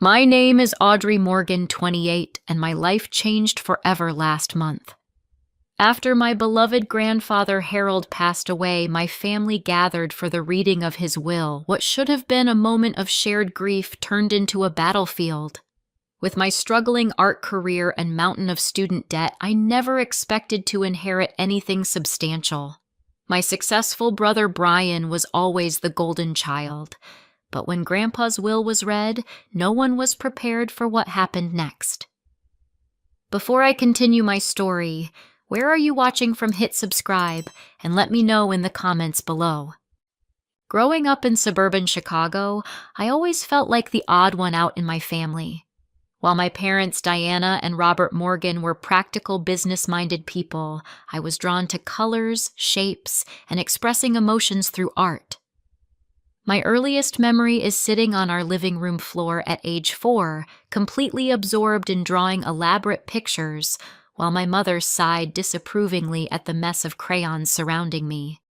My name is Audrey Morgan, 28, and my life changed forever last month. After my beloved grandfather Harold passed away, my family gathered for the reading of his will. What should have been a moment of shared grief turned into a battlefield. With my struggling art career and mountain of student debt, I never expected to inherit anything substantial. My successful brother Brian was always the golden child. But when Grandpa's will was read, no one was prepared for what happened next. Before I continue my story, where are you watching from? Hit subscribe and let me know in the comments below. Growing up in suburban Chicago, I always felt like the odd one out in my family. While my parents, Diana and Robert Morgan, were practical, business-minded people, I was drawn to colors, shapes, and expressing emotions through art. My earliest memory is sitting on our living room floor at age 4, completely absorbed in drawing elaborate pictures, while my mother sighed disapprovingly at the mess of crayons surrounding me.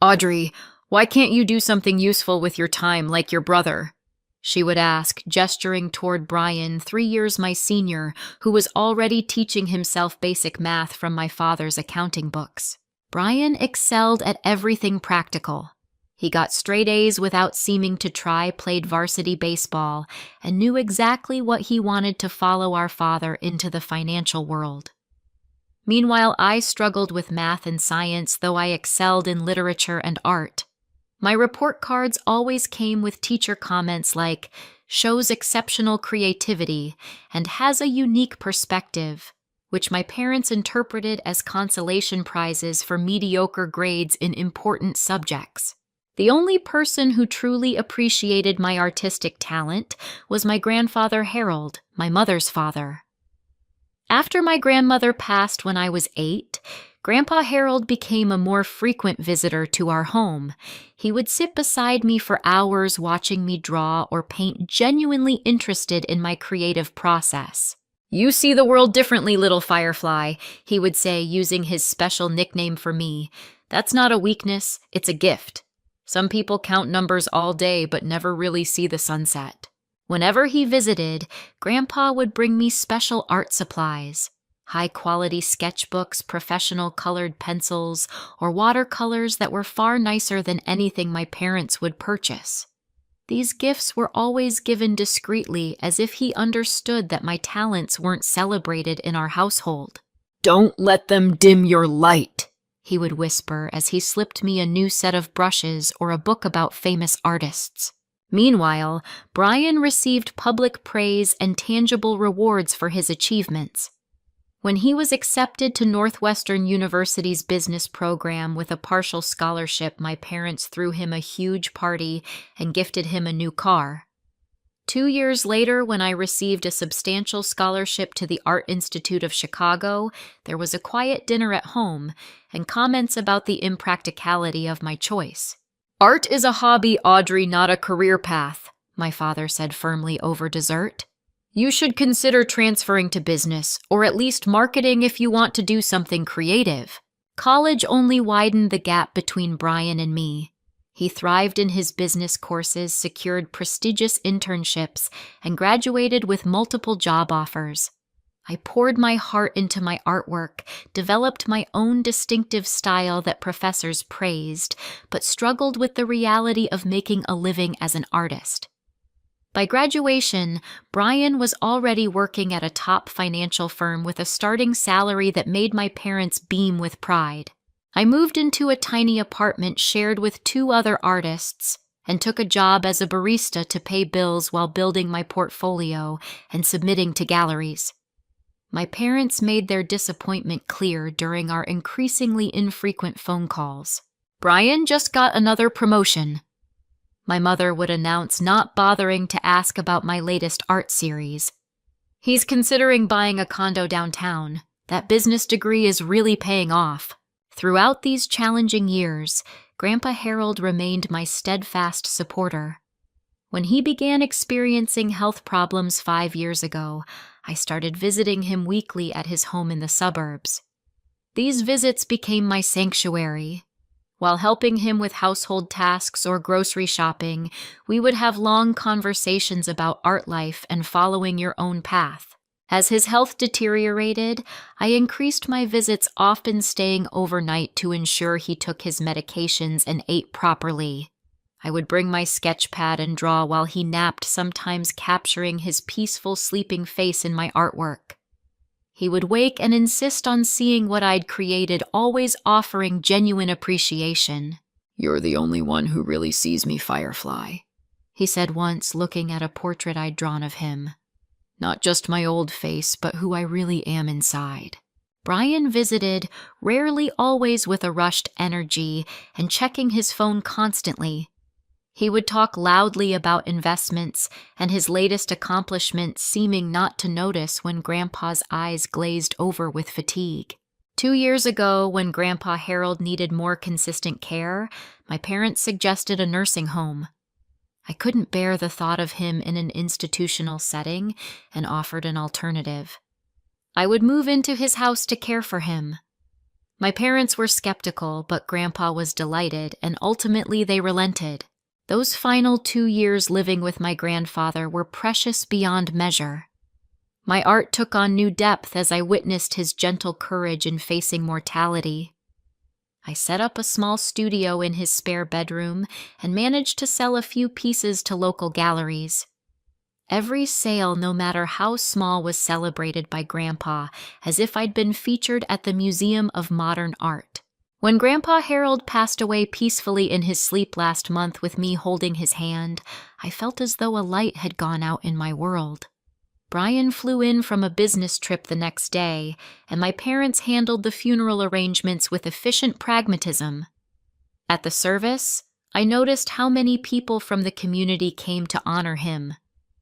"Audrey, why can't you do something useful with your time like your brother?" she would ask, gesturing toward Brian, 3 years my senior, who was already teaching himself basic math from my father's accounting books. Brian excelled at everything practical. He got straight A's without seeming to try, played varsity baseball, and knew exactly what he wanted to follow our father into the financial world. Meanwhile, I struggled with math and science, though I excelled in literature and art. My report cards always came with teacher comments like, "shows exceptional creativity," and "has a unique perspective," which my parents interpreted as consolation prizes for mediocre grades in important subjects. The only person who truly appreciated my artistic talent was my grandfather Harold, my mother's father. After my grandmother passed when I was 8, Grandpa Harold became a more frequent visitor to our home. He would sit beside me for hours watching me draw or paint, genuinely interested in my creative process. "You see the world differently, little Firefly," he would say, using his special nickname for me. "That's not a weakness, it's a gift. Some people count numbers all day but never really see the sunset." Whenever he visited, Grandpa would bring me special art supplies. High-quality sketchbooks, professional colored pencils, or watercolors that were far nicer than anything my parents would purchase. These gifts were always given discreetly, as if he understood that my talents weren't celebrated in our household. "Don't let them dim your light," he would whisper as he slipped me a new set of brushes or a book about famous artists. Meanwhile, Brian received public praise and tangible rewards for his achievements. When he was accepted to Northwestern University's business program with a partial scholarship, my parents threw him a huge party and gifted him a new car. 2 years later, when I received a substantial scholarship to the Art Institute of Chicago, there was a quiet dinner at home and comments about the impracticality of my choice. "Art is a hobby, Audrey, not a career path," my father said firmly over dessert. "You should consider transferring to business, or at least marketing if you want to do something creative." College only widened the gap between Brian and me. He thrived in his business courses, secured prestigious internships, and graduated with multiple job offers. I poured my heart into my artwork, developed my own distinctive style that professors praised, but struggled with the reality of making a living as an artist. By graduation, Brian was already working at a top financial firm with a starting salary that made my parents beam with pride. I moved into a tiny apartment shared with 2 other artists and took a job as a barista to pay bills while building my portfolio and submitting to galleries. My parents made their disappointment clear during our increasingly infrequent phone calls. "Brian just got another promotion," my mother would announce, not bothering to ask about my latest art series. "He's considering buying a condo downtown. That business degree is really paying off." Throughout these challenging years, Grandpa Harold remained my steadfast supporter. When he began experiencing health problems 5 years ago, I started visiting him weekly at his home in the suburbs. These visits became my sanctuary. While helping him with household tasks or grocery shopping, we would have long conversations about art life and following your own path. As his health deteriorated, I increased my visits, often staying overnight to ensure he took his medications and ate properly. I would bring my sketch pad and draw while he napped, sometimes capturing his peaceful sleeping face in my artwork. He would wake and insist on seeing what I'd created, always offering genuine appreciation. "You're the only one who really sees me, Firefly," he said once, looking at a portrait I'd drawn of him. "Not just my old face, but who I really am inside." Brian visited, rarely always with a rushed energy, and checking his phone constantly. He would talk loudly about investments and his latest accomplishments, seeming not to notice when Grandpa's eyes glazed over with fatigue. 2 years ago, when Grandpa Harold needed more consistent care, my parents suggested a nursing home. I couldn't bear the thought of him in an institutional setting and offered an alternative. I would move into his house to care for him. My parents were skeptical, but Grandpa was delighted, and ultimately they relented. Those final 2 years living with my grandfather were precious beyond measure. My art took on new depth as I witnessed his gentle courage in facing mortality. I set up a small studio in his spare bedroom and managed to sell a few pieces to local galleries. Every sale, no matter how small, was celebrated by Grandpa, as if I'd been featured at the Museum of Modern Art. When Grandpa Harold passed away peacefully in his sleep last month with me holding his hand, I felt as though a light had gone out in my world. Brian flew in from a business trip the next day, and my parents handled the funeral arrangements with efficient pragmatism. At the service, I noticed how many people from the community came to honor him.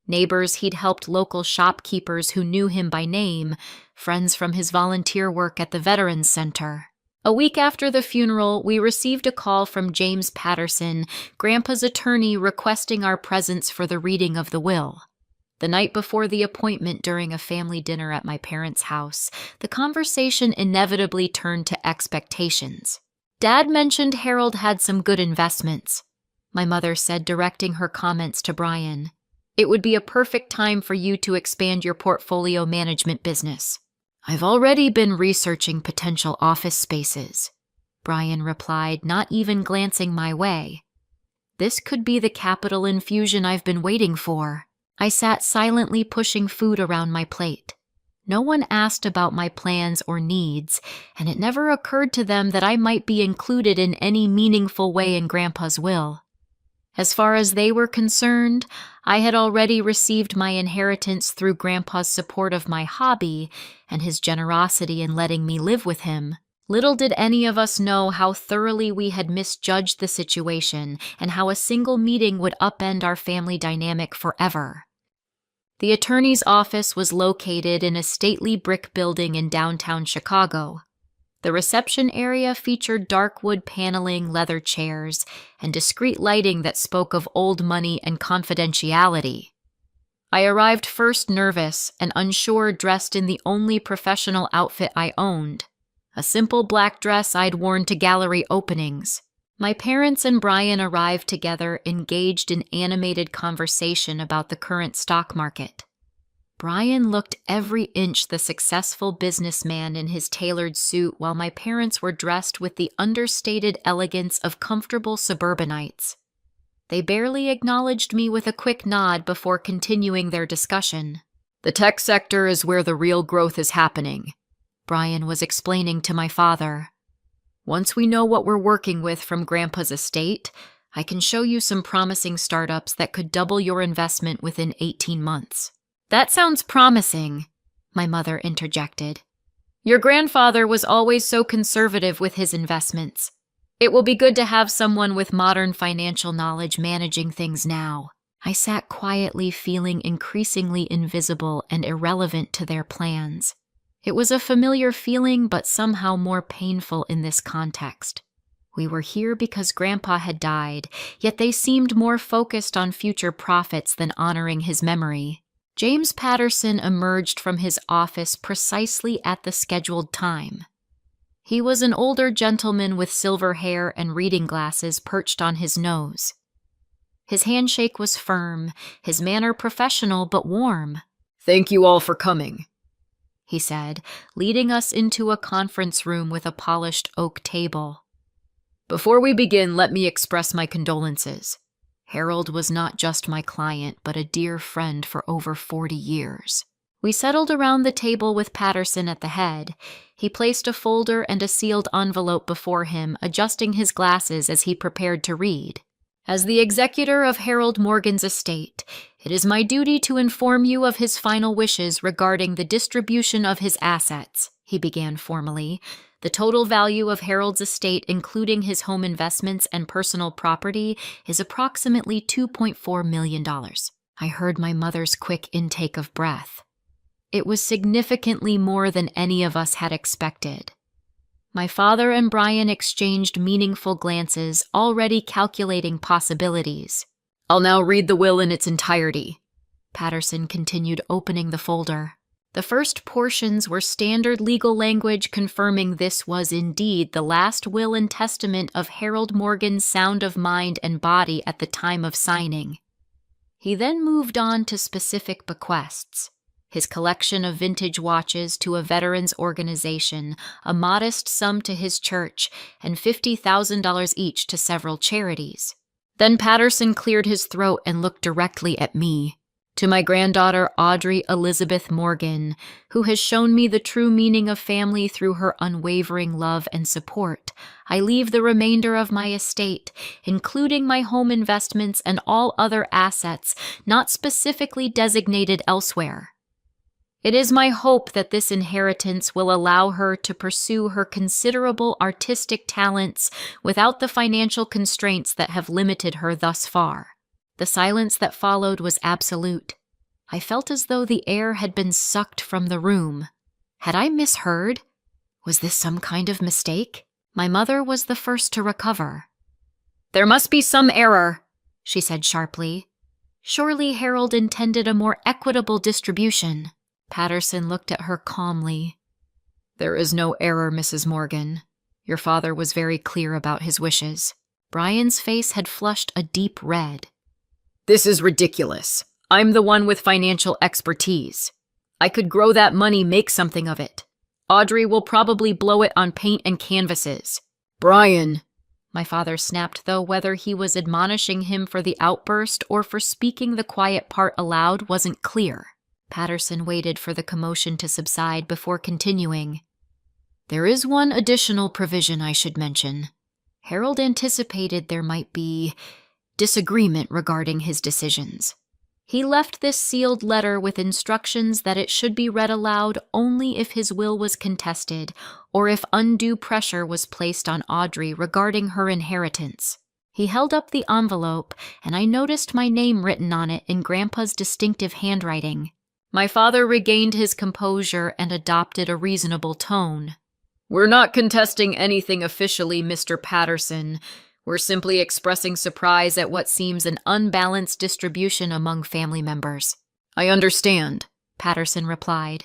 Neighbors he'd helped, local shopkeepers who knew him by name, friends from his volunteer work at the Veterans Center. A week after the funeral, we received a call from James Patterson, Grandpa's attorney, requesting our presence for the reading of the will. The night before the appointment, during a family dinner at my parents' house, the conversation inevitably turned to expectations. Dad mentioned Harold had some good investments, my mother said, directing her comments to Brian. "It would be a perfect time for you to expand your portfolio management business." "I've already been researching potential office spaces," Brian replied, not even glancing my way. "This could be the capital infusion I've been waiting for." I sat silently, pushing food around my plate. No one asked about my plans or needs, and it never occurred to them that I might be included in any meaningful way in Grandpa's will. As far as they were concerned, I had already received my inheritance through Grandpa's support of my hobby and his generosity in letting me live with him. Little did any of us know how thoroughly we had misjudged the situation and how a single meeting would upend our family dynamic forever. The attorney's office was located in a stately brick building in downtown Chicago. The reception area featured dark wood paneling, leather chairs, and discreet lighting that spoke of old money and confidentiality. I arrived first nervous and unsure, dressed in the only professional outfit I owned, a simple black dress I'd worn to gallery openings. My parents and Brian arrived together, engaged in animated conversation about the current stock market. Brian looked every inch the successful businessman in his tailored suit, while my parents were dressed with the understated elegance of comfortable suburbanites. They barely acknowledged me with a quick nod before continuing their discussion. "The tech sector is where the real growth is happening," Brian was explaining to my father. "Once we know what we're working with from Grandpa's estate, I can show you some promising startups that could double your investment within 18 months. "That sounds promising," my mother interjected. "Your grandfather was always so conservative with his investments. It will be good to have someone with modern financial knowledge managing things now." I sat quietly, feeling increasingly invisible and irrelevant to their plans. It was a familiar feeling, but somehow more painful in this context. We were here because Grandpa had died, yet they seemed more focused on future profits than honoring his memory. James Patterson emerged from his office precisely at the scheduled time. He was an older gentleman with silver hair and reading glasses perched on his nose. His handshake was firm, his manner professional but warm. "Thank you all for coming," he said, leading us into a conference room with a polished oak table. "Before we begin, let me express my condolences. Harold was not just my client, but a dear friend for over 40 years. We settled around the table with Patterson at the head. He placed a folder and a sealed envelope before him, adjusting his glasses as he prepared to read. As the executor of Harold Morgan's estate, it is my duty to inform you of his final wishes regarding the distribution of his assets, he began formally. The total value of Harold's estate, including his home investments and personal property, is approximately $2.4 million. I heard my mother's quick intake of breath. It was significantly more than any of us had expected. My father and Brian exchanged meaningful glances, already calculating possibilities. "I'll now read the will in its entirety," Patterson continued, opening the folder. The first portions were standard legal language confirming this was indeed the last will and testament of Harold Morgan's sound of mind and body at the time of signing. He then moved on to specific bequests. His collection of vintage watches to a veterans organization, a modest sum to his church, and $50,000 each to several charities. Then Patterson cleared his throat and looked directly at me. "To my granddaughter Audrey Elizabeth Morgan, who has shown me the true meaning of family through her unwavering love and support, I leave the remainder of my estate, including my home investments and all other assets not specifically designated elsewhere. It is my hope that this inheritance will allow her to pursue her considerable artistic talents without the financial constraints that have limited her thus far." The silence that followed was absolute. I felt as though the air had been sucked from the room. Had I misheard? Was this some kind of mistake? My mother was the first to recover. "There must be some error," she said sharply. "Surely Harold intended a more equitable distribution." Patterson looked at her calmly. "There is no error, Mrs. Morgan. Your father was very clear about his wishes." Brian's face had flushed a deep red. "This is ridiculous. I'm the one with financial expertise. I could grow that money, make something of it. Audrey will probably blow it on paint and canvases." "Brian," my father snapped, though whether he was admonishing him for the outburst or for speaking the quiet part aloud wasn't clear. Patterson waited for the commotion to subside before continuing. "There is one additional provision I should mention. Harold anticipated there might be disagreement regarding his decisions. He left this sealed letter with instructions that it should be read aloud only if his will was contested or if undue pressure was placed on Audrey regarding her inheritance." He held up the envelope, and I noticed my name written on it in Grandpa's distinctive handwriting. My father regained his composure and adopted a reasonable tone. "We're not contesting anything officially, Mr. Patterson. We're simply expressing surprise at what seems an unbalanced distribution among family members." "I understand," Patterson replied.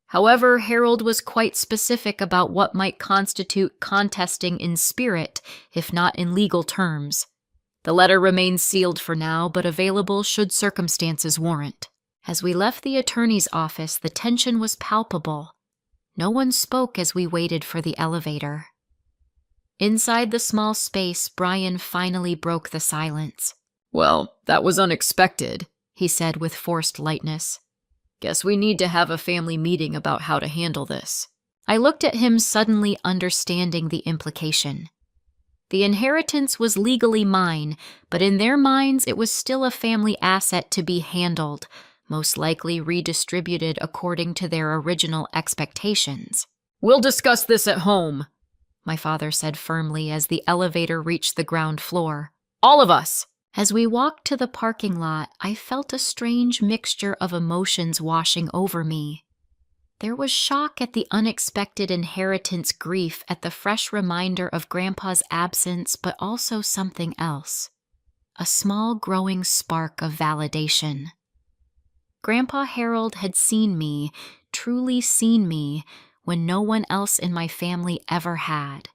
However, Harold was quite specific about what might constitute contesting in spirit, if not in legal terms. The letter remains sealed for now, but available should circumstances warrant. As we left the attorney's office, the tension was palpable. No one spoke as we waited for the elevator. Inside the small space, Brian finally broke the silence. "Well, that was unexpected," he said with forced lightness. "Guess we need to have a family meeting about how to handle this." I looked at him, suddenly understanding the implication. The inheritance was legally mine, but in their minds it was still a family asset to be handled, most likely redistributed according to their original expectations. "We'll discuss this at home," my father said firmly as the elevator reached the ground floor. "All of us." As we walked to the parking lot, I felt a strange mixture of emotions washing over me. There was shock at the unexpected inheritance, grief at the fresh reminder of Grandpa's absence, but also something else. A small growing spark of validation. Grandpa Harold had seen me, truly seen me, when no one else in my family ever had.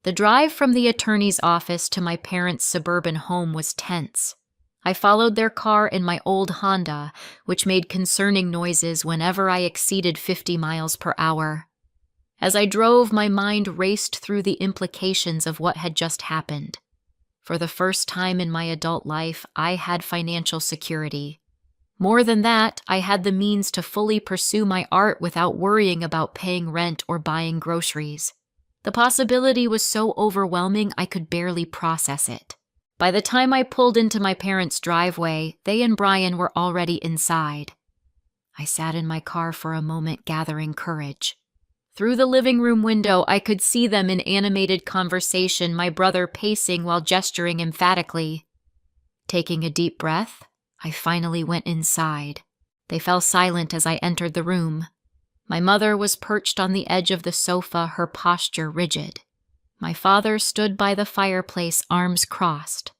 The drive from the attorney's office to my parents' suburban home was tense. I followed their car in my old Honda, which made concerning noises whenever I exceeded 50 miles per hour. As I drove, my mind raced through the implications of what had just happened. For the first time in my adult life, I had financial security. More than that, I had the means to fully pursue my art without worrying about paying rent or buying groceries. The possibility was so overwhelming I could barely process it. By the time I pulled into my parents' driveway, they and Brian were already inside. I sat in my car for a moment, gathering courage. Through the living room window, I could see them in animated conversation, my brother pacing while gesturing emphatically. Taking a deep breath, I finally went inside. They fell silent as I entered the room. My mother was perched on the edge of the sofa, her posture rigid. My father stood by the fireplace, arms crossed.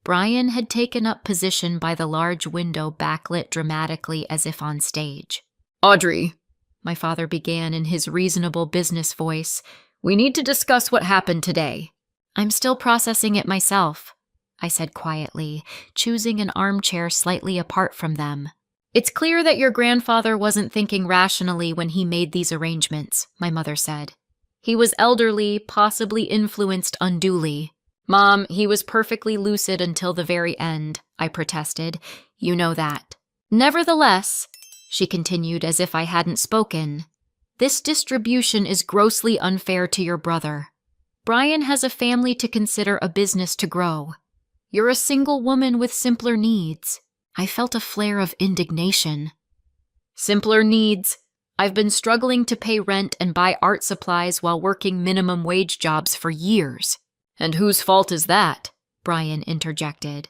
Brian had taken up position by the large window, backlit dramatically as if on stage. "Audrey," my father began in his reasonable business voice, "we need to discuss what happened today." "I'm still processing it myself," I said quietly, choosing an armchair slightly apart from them. "It's clear that your grandfather wasn't thinking rationally when he made these arrangements," my mother said. "He was elderly, possibly influenced unduly." "Mom, he was perfectly lucid until the very end," I protested. "You know that." "Nevertheless," she continued as if I hadn't spoken, "this distribution is grossly unfair to your brother. Brian has a family to consider, a business to grow. You're a single woman with simpler needs." I felt a flare of indignation. "Simpler needs? I've been struggling to pay rent and buy art supplies while working minimum wage jobs for years." "And whose fault is that?" Brian interjected.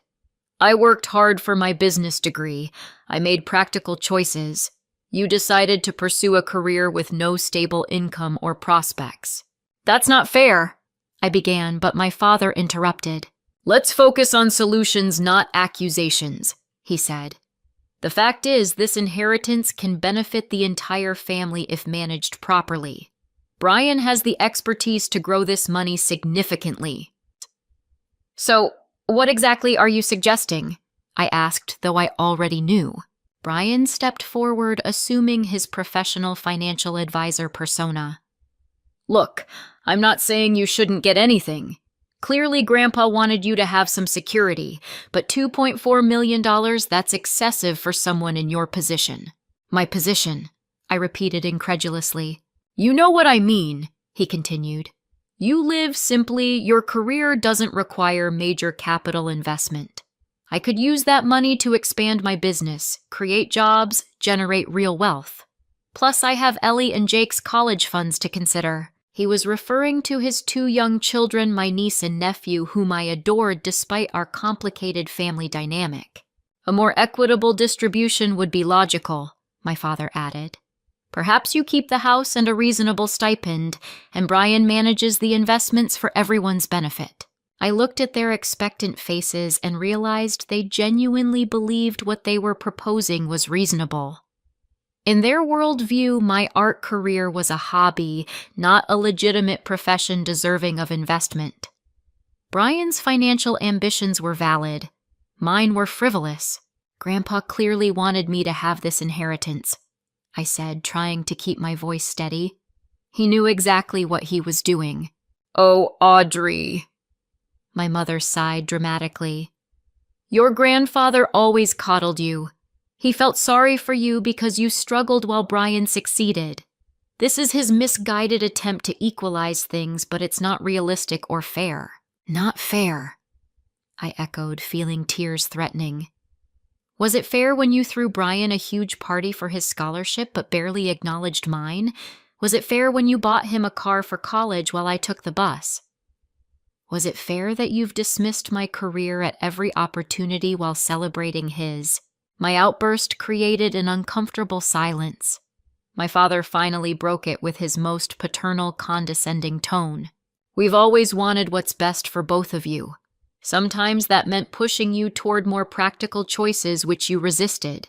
"I worked hard for my business degree. I made practical choices. You decided to pursue a career with no stable income or prospects." "That's not fair," I began, but my father interrupted. "Let's focus on solutions, not accusations," he said. "The fact is, this inheritance can benefit the entire family if managed properly. Brian has the expertise to grow this money significantly." "So, what exactly are you suggesting?" I asked, though I already knew. Brian stepped forward, assuming his professional financial advisor persona. "Look, I'm not saying you shouldn't get anything. Clearly, Grandpa wanted you to have some security, but $2.4 million, that's excessive for someone in your position." "My position," I repeated incredulously. "You know what I mean," he continued. "You live simply, your career doesn't require major capital investment. I could use that money to expand my business, create jobs, generate real wealth. Plus, I have Ellie and Jake's college funds to consider." He was referring to his 2 young children, my niece and nephew, whom I adored despite our complicated family dynamic. "A more equitable distribution would be logical," my father added. "Perhaps you keep the house and a reasonable stipend, and Brian manages the investments for everyone's benefit." I looked at their expectant faces and realized they genuinely believed what they were proposing was reasonable. In their worldview, my art career was a hobby, not a legitimate profession deserving of investment. Brian's financial ambitions were valid. Mine were frivolous. "Grandpa clearly wanted me to have this inheritance," I said, trying to keep my voice steady. "He knew exactly what he was doing." "Oh, Audrey," my mother sighed dramatically. "Your grandfather always coddled you. He felt sorry for you because you struggled while Brian succeeded. This is his misguided attempt to equalize things, but it's not realistic or fair." "Not fair," I echoed, feeling tears threatening. "Was it fair when you threw Brian a huge party for his scholarship but barely acknowledged mine? Was it fair when you bought him a car for college while I took the bus? Was it fair that you've dismissed my career at every opportunity while celebrating his?" My outburst created an uncomfortable silence. My father finally broke it with his most paternal, condescending tone. "We've always wanted what's best for both of you. Sometimes that meant pushing you toward more practical choices which you resisted.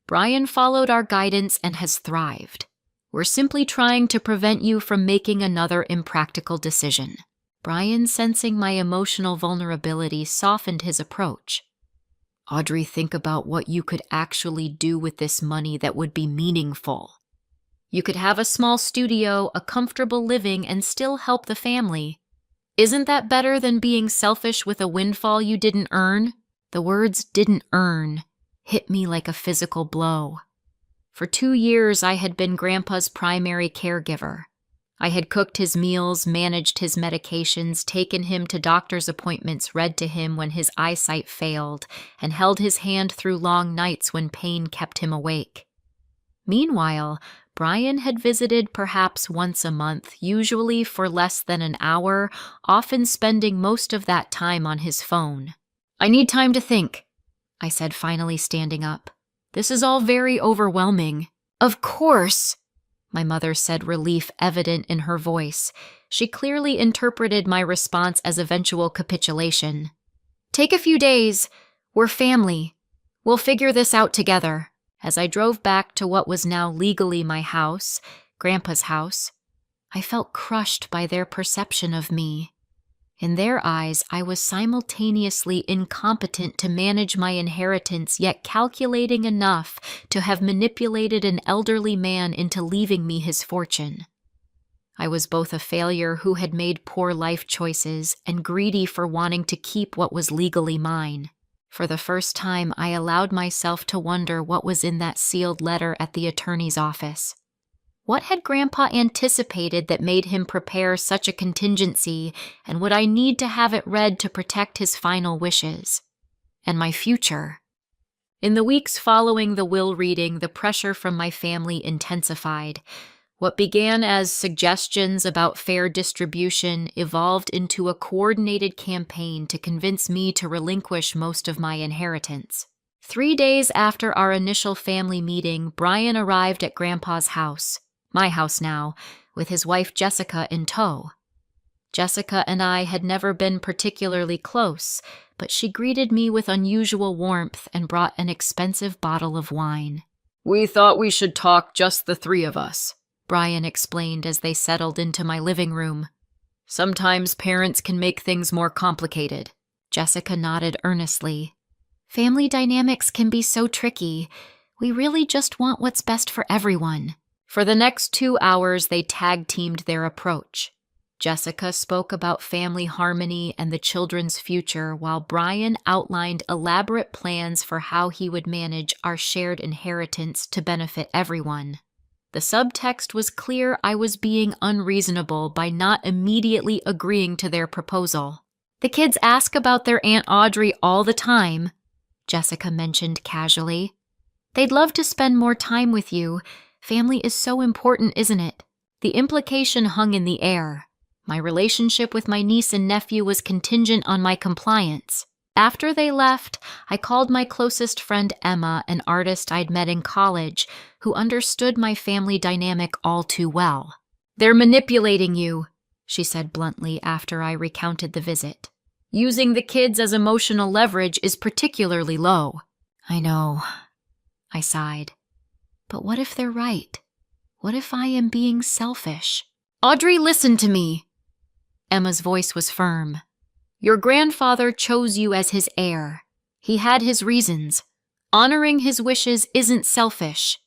Brian followed our guidance and has thrived. We're simply trying to prevent you from making another impractical decision." Brian, sensing my emotional vulnerability, softened his approach. "Audrey, think about what you could actually do with this money that would be meaningful. You could have a small studio, a comfortable living, and still help the family. Isn't that better than being selfish with a windfall you didn't earn?" The words "didn't earn" hit me like a physical blow. For 2 years, I had been Grandpa's primary caregiver. I had cooked his meals, managed his medications, taken him to doctor's appointments, read to him when his eyesight failed, and held his hand through long nights when pain kept him awake. Meanwhile, Brian had visited perhaps once a month, usually for less than an hour, often spending most of that time on his phone. "I need time to think," I said, finally standing up. "This is all very overwhelming." "Of course," my mother said, relief evident in her voice. She clearly interpreted my response as eventual capitulation. "Take a few days. We're family. We'll figure this out together." As I drove back to what was now legally my house, Grandpa's house, I felt crushed by their perception of me. In their eyes, I was simultaneously incompetent to manage my inheritance, yet calculating enough to have manipulated an elderly man into leaving me his fortune. I was both a failure who had made poor life choices and greedy for wanting to keep what was legally mine. For the first time, I allowed myself to wonder what was in that sealed letter at the attorney's office. What had Grandpa anticipated that made him prepare such a contingency, and would I need to have it read to protect his final wishes? And my future? In the weeks following the will reading, the pressure from my family intensified. What began as suggestions about fair distribution evolved into a coordinated campaign to convince me to relinquish most of my inheritance. 3 days after our initial family meeting, Brian arrived at Grandpa's house. My house now, with his wife Jessica in tow. Jessica and I had never been particularly close, but she greeted me with unusual warmth and brought an expensive bottle of wine. "We thought we should talk just the 3 of us," Brian explained as they settled into my living room. "Sometimes parents can make things more complicated." Jessica nodded earnestly. "Family dynamics can be so tricky. We really just want what's best for everyone." For the next 2 hours, they tag-teamed their approach. Jessica spoke about family harmony and the children's future, while Brian outlined elaborate plans for how he would manage our shared inheritance to benefit everyone. The subtext was clear: I was being unreasonable by not immediately agreeing to their proposal. "The kids ask about their Aunt Audrey all the time," Jessica mentioned casually. "They'd love to spend more time with you. Family is so important, isn't it?" The implication hung in the air. My relationship with my niece and nephew was contingent on my compliance. After they left, I called my closest friend Emma, an artist I'd met in college, who understood my family dynamic all too well. "They're manipulating you," she said bluntly after I recounted the visit. "Using the kids as emotional leverage is particularly low." "I know," I sighed. "But what if they're right? What if I am being selfish?" "Audrey, listen to me." Emma's voice was firm. "Your grandfather chose you as his heir. He had his reasons. Honoring his wishes isn't selfish.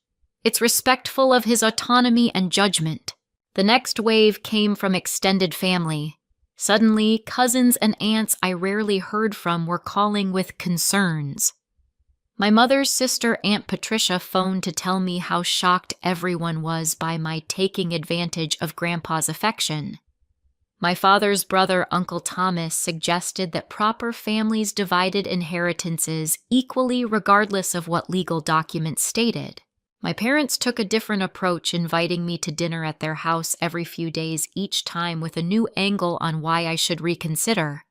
It's respectful of his autonomy and judgment." The next wave came from extended family. Suddenly, cousins and aunts I rarely heard from were calling with concerns. My mother's sister, Aunt Patricia, phoned to tell me how shocked everyone was by my taking advantage of Grandpa's affection. My father's brother, Uncle Thomas, suggested that proper families divided inheritances equally regardless of what legal documents stated. My parents took a different approach, inviting me to dinner at their house every few days, each time with a new angle on why I should reconsider.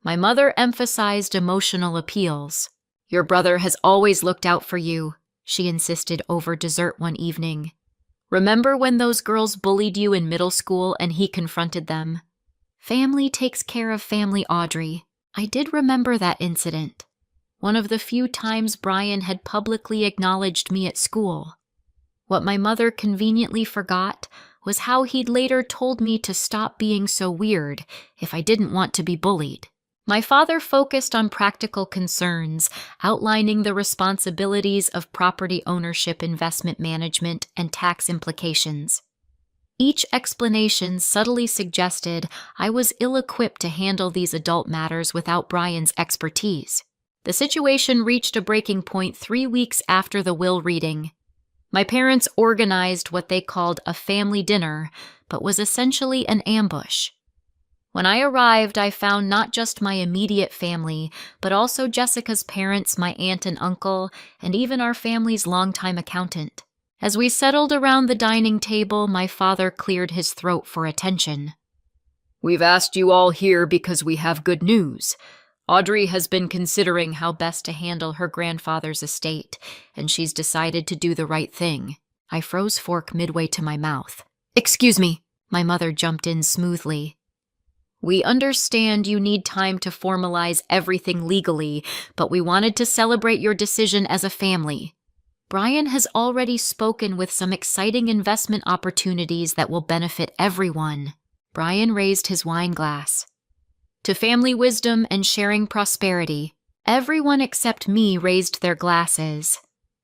My mother emphasized emotional appeals. "Your brother has always looked out for you," she insisted over dessert one evening. "Remember when those girls bullied you in middle school and he confronted them?" Family takes care of family, Audrey. I did remember that incident. One of the few times Brian had publicly acknowledged me at school. What my mother conveniently forgot was how he'd later told me to stop being so weird if I didn't want to be bullied. My father focused on practical concerns, outlining the responsibilities of property ownership, investment management, and tax implications. Each explanation subtly suggested I was ill-equipped to handle these adult matters without Brian's expertise. The situation reached a breaking point 3 weeks after the will reading. My parents organized what they called a family dinner, but was essentially an ambush. When I arrived, I found not just my immediate family, but also Jessica's parents, my aunt and uncle, and even our family's longtime accountant. As we settled around the dining table, my father cleared his throat for attention. "We've asked you all here because we have good news. Audrey has been considering how best to handle her grandfather's estate, and she's decided to do the right thing." I froze fork midway to my mouth. "Excuse me," my mother jumped in smoothly. "We understand you need time to formalize everything legally, but we wanted to celebrate your decision as a family. Brian has already spoken with some exciting investment opportunities that will benefit everyone." Brian raised his wine glass. "To family wisdom and sharing prosperity." Everyone except me raised their glasses.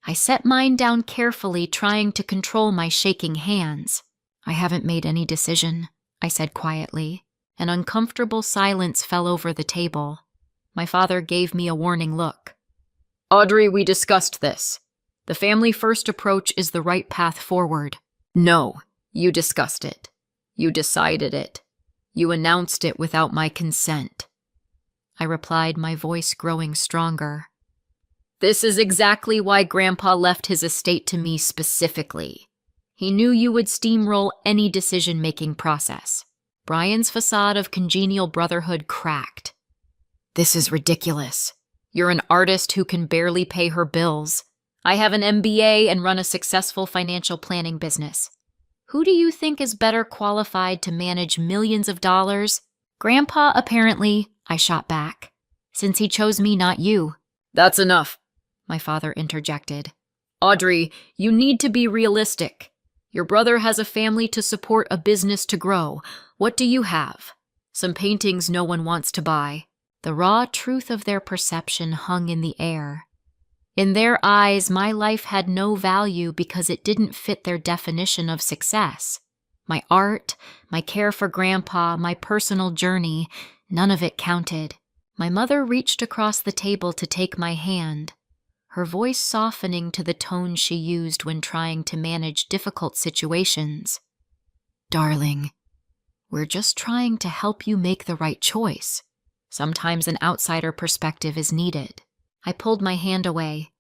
I set mine down carefully, trying to control my shaking hands. "I haven't made any decision," I said quietly. An uncomfortable silence fell over the table. My father gave me a warning look. "Audrey, we discussed this. The family-first approach is the right path forward." "No, you discussed it. You decided it. You announced it without my consent," I replied, my voice growing stronger. "This is exactly why Grandpa left his estate to me specifically. He knew you would steamroll any decision-making process." Brian's facade of congenial brotherhood cracked. "This is ridiculous. You're an artist who can barely pay her bills. I have an MBA and run a successful financial planning business. Who do you think is better qualified to manage millions of dollars?" "Grandpa, apparently," I shot back, "since he chose me, not you." "That's enough," my father interjected. "Audrey, you need to be realistic. Your brother has a family to support, a business to grow. What do you have? Some paintings no one wants to buy." The raw truth of their perception hung in the air. In their eyes, my life had no value because it didn't fit their definition of success. My art, my care for Grandpa, my personal journey, none of it counted. My mother reached across the table to take my hand, her voice softening to the tone she used when trying to manage difficult situations. "Darling, we're just trying to help you make the right choice. Sometimes an outsider perspective is needed." I pulled my hand away.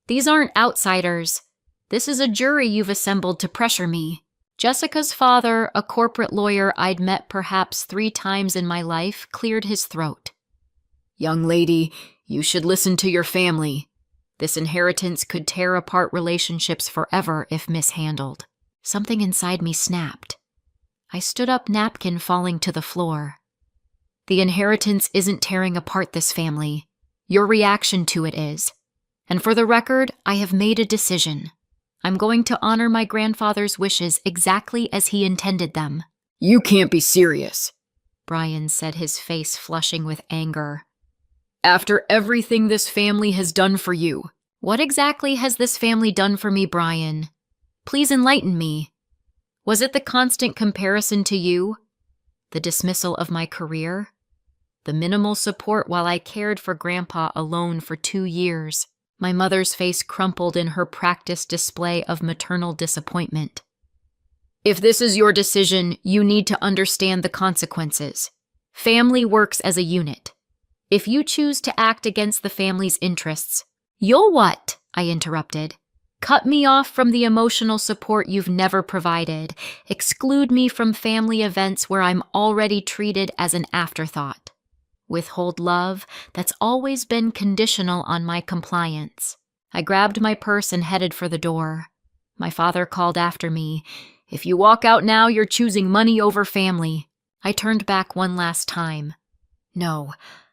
"These aren't outsiders. This is a jury you've assembled to pressure me." Jessica's father, a corporate lawyer I'd met perhaps 3 times in my life, cleared his throat. "Young lady, you should listen to your family. This inheritance could tear apart relationships forever if mishandled." Something inside me snapped. I stood up, napkin falling to the floor. "The inheritance isn't tearing apart this family. Your reaction to it is. And for the record, I have made a decision. I'm going to honor my grandfather's wishes exactly as he intended them." "You can't be serious," Brian said, his face flushing with anger. "After everything this family has done for you." "What exactly has this family done for me, Brian? Please enlighten me. Was it the constant comparison to you? The dismissal of my career? The minimal support while I cared for Grandpa alone for 2 years?" My mother's face crumpled in her practiced display of maternal disappointment. "If this is your decision, you need to understand the consequences. Family works as a unit. If you choose to act against the family's interests..." "You'll what?" I interrupted. "Cut me off from the emotional support you've never provided. Exclude me from family events where I'm already treated as an afterthought. Withhold love that's always been conditional on my compliance." I grabbed my purse and headed for the door. My father called after me, "If you walk out now, you're choosing money over family." I turned back one last time. No,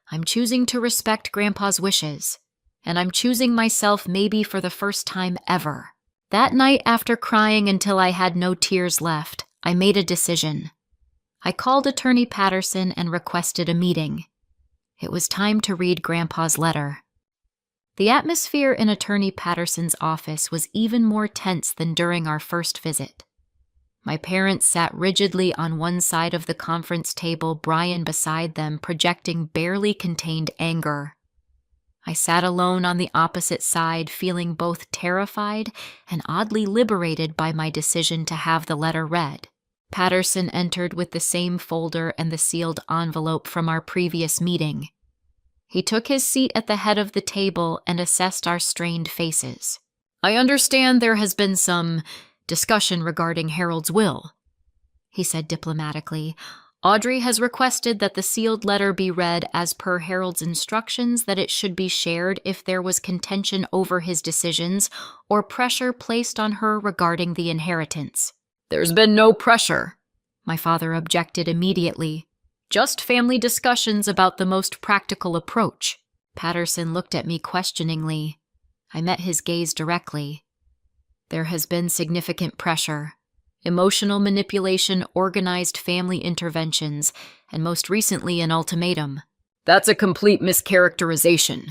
I'm choosing to respect Grandpa's wishes, and I'm choosing myself maybe for the first time ever. That night, after crying until I had no tears left, I made a decision. I called Attorney Patterson and requested a meeting. It was time to read Grandpa's letter. The atmosphere in Attorney Patterson's office was even more tense than during our first visit. My parents sat rigidly on one side of the conference table, Brian beside them, projecting barely contained anger. I sat alone on the opposite side, feeling both terrified and oddly liberated by my decision to have the letter read. Patterson entered with the same folder and the sealed envelope from our previous meeting. He took his seat at the head of the table and assessed our strained faces. I understand there has been some discussion regarding Harold's will, he said diplomatically. Audrey has requested that the sealed letter be read as per Harold's instructions, that it should be shared if there was contention over his decisions or pressure placed on her regarding the inheritance. There's been no pressure, my father objected immediately. Just family discussions about the most practical approach. Patterson looked at me questioningly. I met his gaze directly. There has been significant pressure. Emotional manipulation, organized family interventions, and most recently an ultimatum. That's a complete mischaracterization,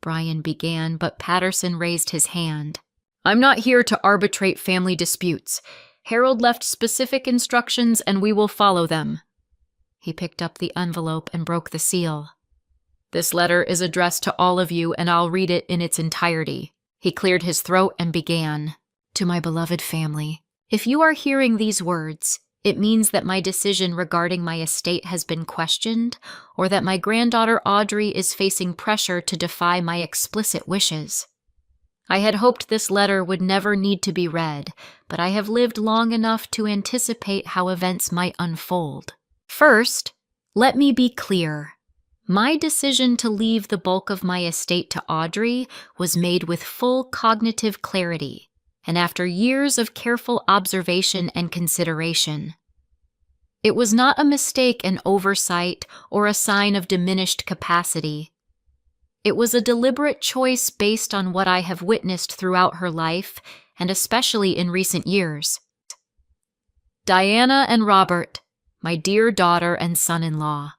Brian began, but Patterson raised his hand. I'm not here to arbitrate family disputes. Harold left specific instructions and we will follow them. He picked up the envelope and broke the seal. This letter is addressed to all of you and I'll read it in its entirety. He cleared his throat and began. To my beloved family, if you are hearing these words, it means that my decision regarding my estate has been questioned, or that my granddaughter Audrey is facing pressure to defy my explicit wishes. I had hoped this letter would never need to be read, but I have lived long enough to anticipate how events might unfold. First, let me be clear. My decision to leave the bulk of my estate to Audrey was made with full cognitive clarity, and after years of careful observation and consideration. It was not a mistake, an oversight, or a sign of diminished capacity. It was a deliberate choice based on what I have witnessed throughout her life, and especially in recent years. Diana and Robert, my dear daughter and son-in-law.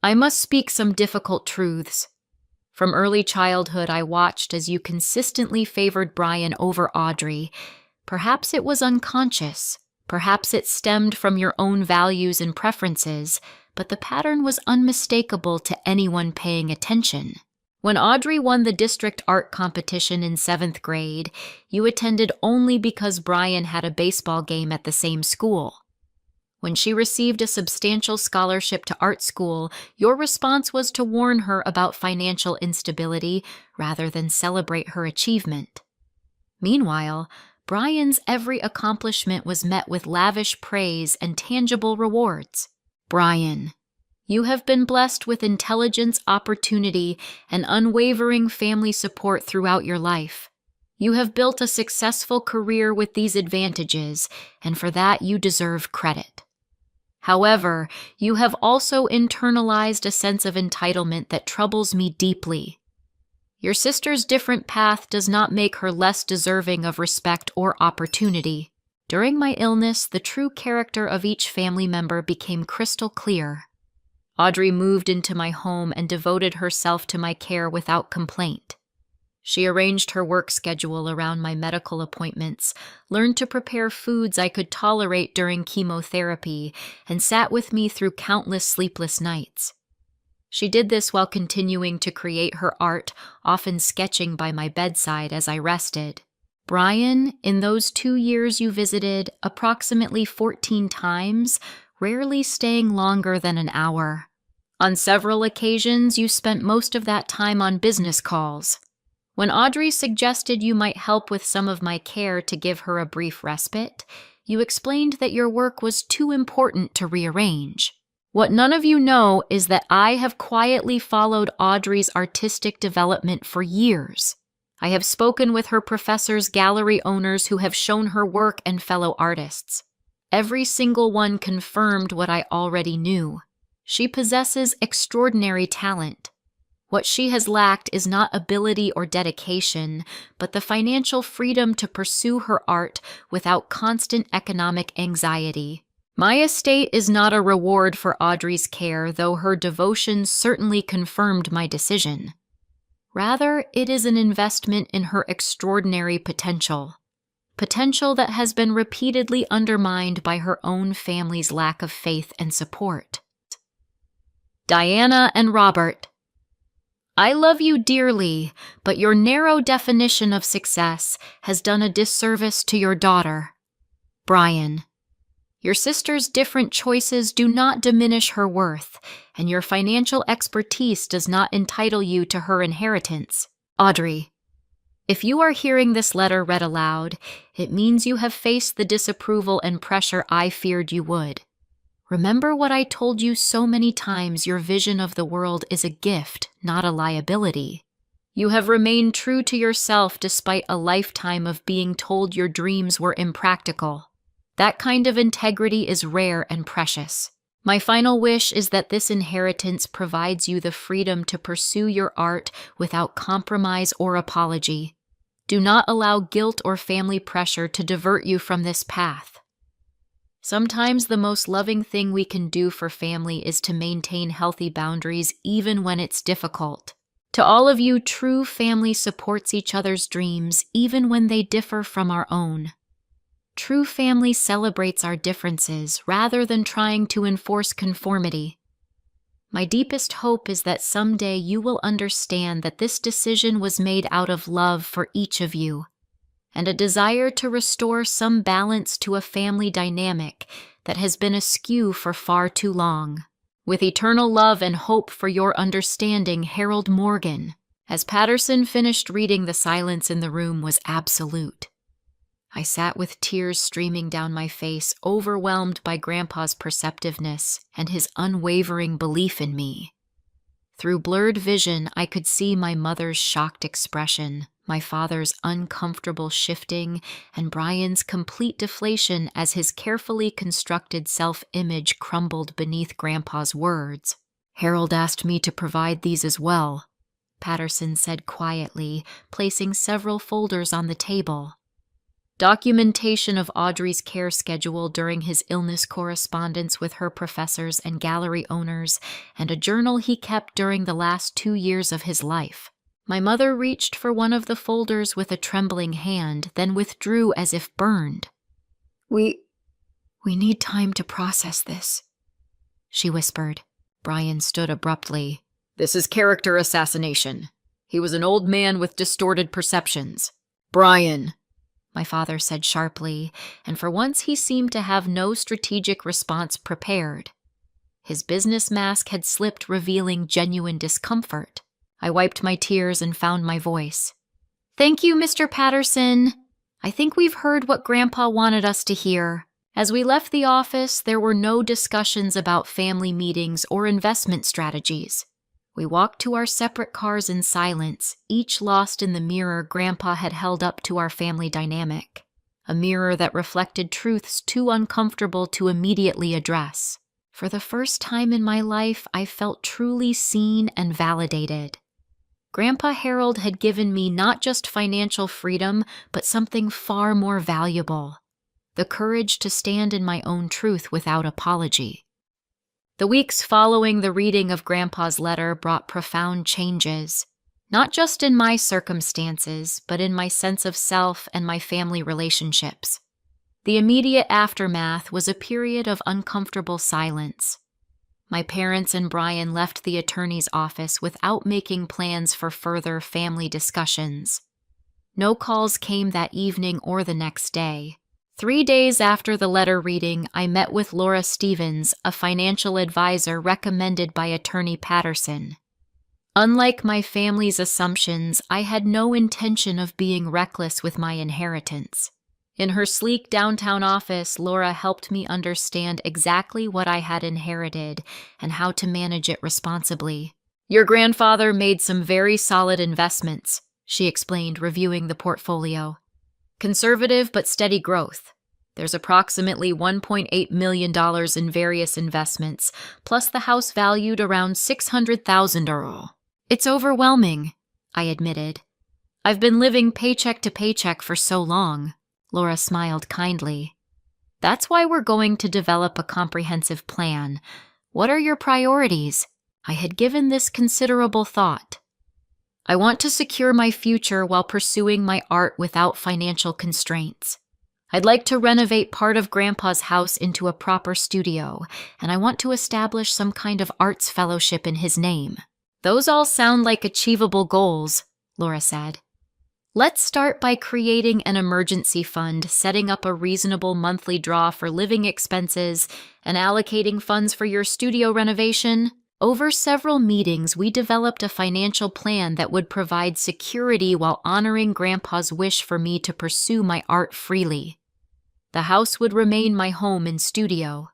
I must speak some difficult truths. From early childhood, I watched as you consistently favored Brian over Audrey. Perhaps it was unconscious. Perhaps it stemmed from your own values and preferences, but the pattern was unmistakable to anyone paying attention. When Audrey won the district art competition in 7th grade, you attended only because Brian had a baseball game at the same school. When she received a substantial scholarship to art school, your response was to warn her about financial instability rather than celebrate her achievement. Meanwhile, Brian's every accomplishment was met with lavish praise and tangible rewards. Brian, you have been blessed with intelligence, opportunity, and unwavering family support throughout your life. You have built a successful career with these advantages, and for that you deserve credit. However, you have also internalized a sense of entitlement that troubles me deeply. Your sister's different path does not make her less deserving of respect or opportunity. During my illness, the true character of each family member became crystal clear. Audrey moved into my home and devoted herself to my care without complaint. She arranged her work schedule around my medical appointments, learned to prepare foods I could tolerate during chemotherapy, and sat with me through countless sleepless nights. She did this while continuing to create her art, often sketching by my bedside as I rested. Brian, in those 2 years you visited approximately 14 times, rarely staying longer than an hour. On several occasions, you spent most of that time on business calls. When Audrey suggested you might help with some of my care to give her a brief respite, you explained that your work was too important to rearrange. What none of you know is that I have quietly followed Audrey's artistic development for years. I have spoken with her professors, gallery owners who have shown her work, and fellow artists. Every single one confirmed what I already knew. She possesses extraordinary talent. What she has lacked is not ability or dedication, but the financial freedom to pursue her art without constant economic anxiety. My estate is not a reward for Audrey's care, though her devotion certainly confirmed my decision. Rather, it is an investment in her extraordinary potential that has been repeatedly undermined by her own family's lack of faith and support. Diana and Robert, I love you dearly, but your narrow definition of success has done a disservice to your daughter. Brian, your sister's different choices do not diminish her worth, and your financial expertise does not entitle you to her inheritance. Audrey, if you are hearing this letter read aloud, it means you have faced the disapproval and pressure I feared you would. Remember what I told you so many times: your vision of the world is a gift, not a liability. You have remained true to yourself despite a lifetime of being told your dreams were impractical. That kind of integrity is rare and precious. My final wish is that this inheritance provides you the freedom to pursue your art without compromise or apology. Do not allow guilt or family pressure to divert you from this path. Sometimes the most loving thing we can do for family is to maintain healthy boundaries even when it's difficult. To all of you, true family supports each other's dreams even when they differ from our own. True family celebrates our differences rather than trying to enforce conformity. My deepest hope is that someday you will understand that this decision was made out of love for each of you, and a desire to restore some balance to a family dynamic that has been askew for far too long. With eternal love and hope for your understanding, Harold Morgan. As Patterson finished reading, the silence in the room was absolute. I sat with tears streaming down my face, overwhelmed by Grandpa's perceptiveness and his unwavering belief in me. Through blurred vision, I could see my mother's shocked expression, my father's uncomfortable shifting, and Brian's complete deflation as his carefully constructed self-image crumbled beneath Grandpa's words. Harold asked me to provide these as well, Patterson said quietly, placing several folders on the table. Documentation of Audrey's care schedule during his illness, correspondence with her professors and gallery owners, and a journal he kept during the last 2 years of his life. My mother reached for one of the folders with a trembling hand, then withdrew as if burned. We need time to process this, she whispered. Brian stood abruptly. This is character assassination. He was an old man with distorted perceptions. Brian, my father said sharply, and for once he seemed to have no strategic response prepared. His business mask had slipped, revealing genuine discomfort. I wiped my tears and found my voice. Thank you, Mr. Patterson. I think we've heard what Grandpa wanted us to hear. As we left the office, there were no discussions about family meetings or investment strategies. We walked to our separate cars in silence, each lost in the mirror Grandpa had held up to our family dynamic, a mirror that reflected truths too uncomfortable to immediately address. For the first time in my life, I felt truly seen and validated. Grandpa Harold had given me not just financial freedom, but something far more valuable: the courage to stand in my own truth without apology. The weeks following the reading of Grandpa's letter brought profound changes, not just in my circumstances, but in my sense of self and my family relationships. The immediate aftermath was a period of uncomfortable silence. My parents and Brian left the attorney's office without making plans for further family discussions. No calls came that evening or the next day. 3 days after the letter reading, I met with Laura Stevens, a financial advisor recommended by Attorney Patterson. Unlike my family's assumptions, I had no intention of being reckless with my inheritance. In her sleek downtown office, Laura helped me understand exactly what I had inherited and how to manage it responsibly. Your grandfather made some very solid investments, she explained, reviewing the portfolio. Conservative but steady growth. There's approximately $1.8 million in various investments, plus the house valued around €600,000. It's overwhelming, I admitted. I've been living paycheck to paycheck for so long. Laura smiled kindly. That's why we're going to develop a comprehensive plan. What are your priorities? I had given this considerable thought. I want to secure my future while pursuing my art without financial constraints. I'd like to renovate part of Grandpa's house into a proper studio, and I want to establish some kind of arts fellowship in his name. Those all sound like achievable goals, Laura said. Let's start by creating an emergency fund, setting up a reasonable monthly draw for living expenses, and allocating funds for your studio renovation. Over several meetings, we developed a financial plan that would provide security while honoring Grandpa's wish for me to pursue my art freely. The house would remain my home and studio.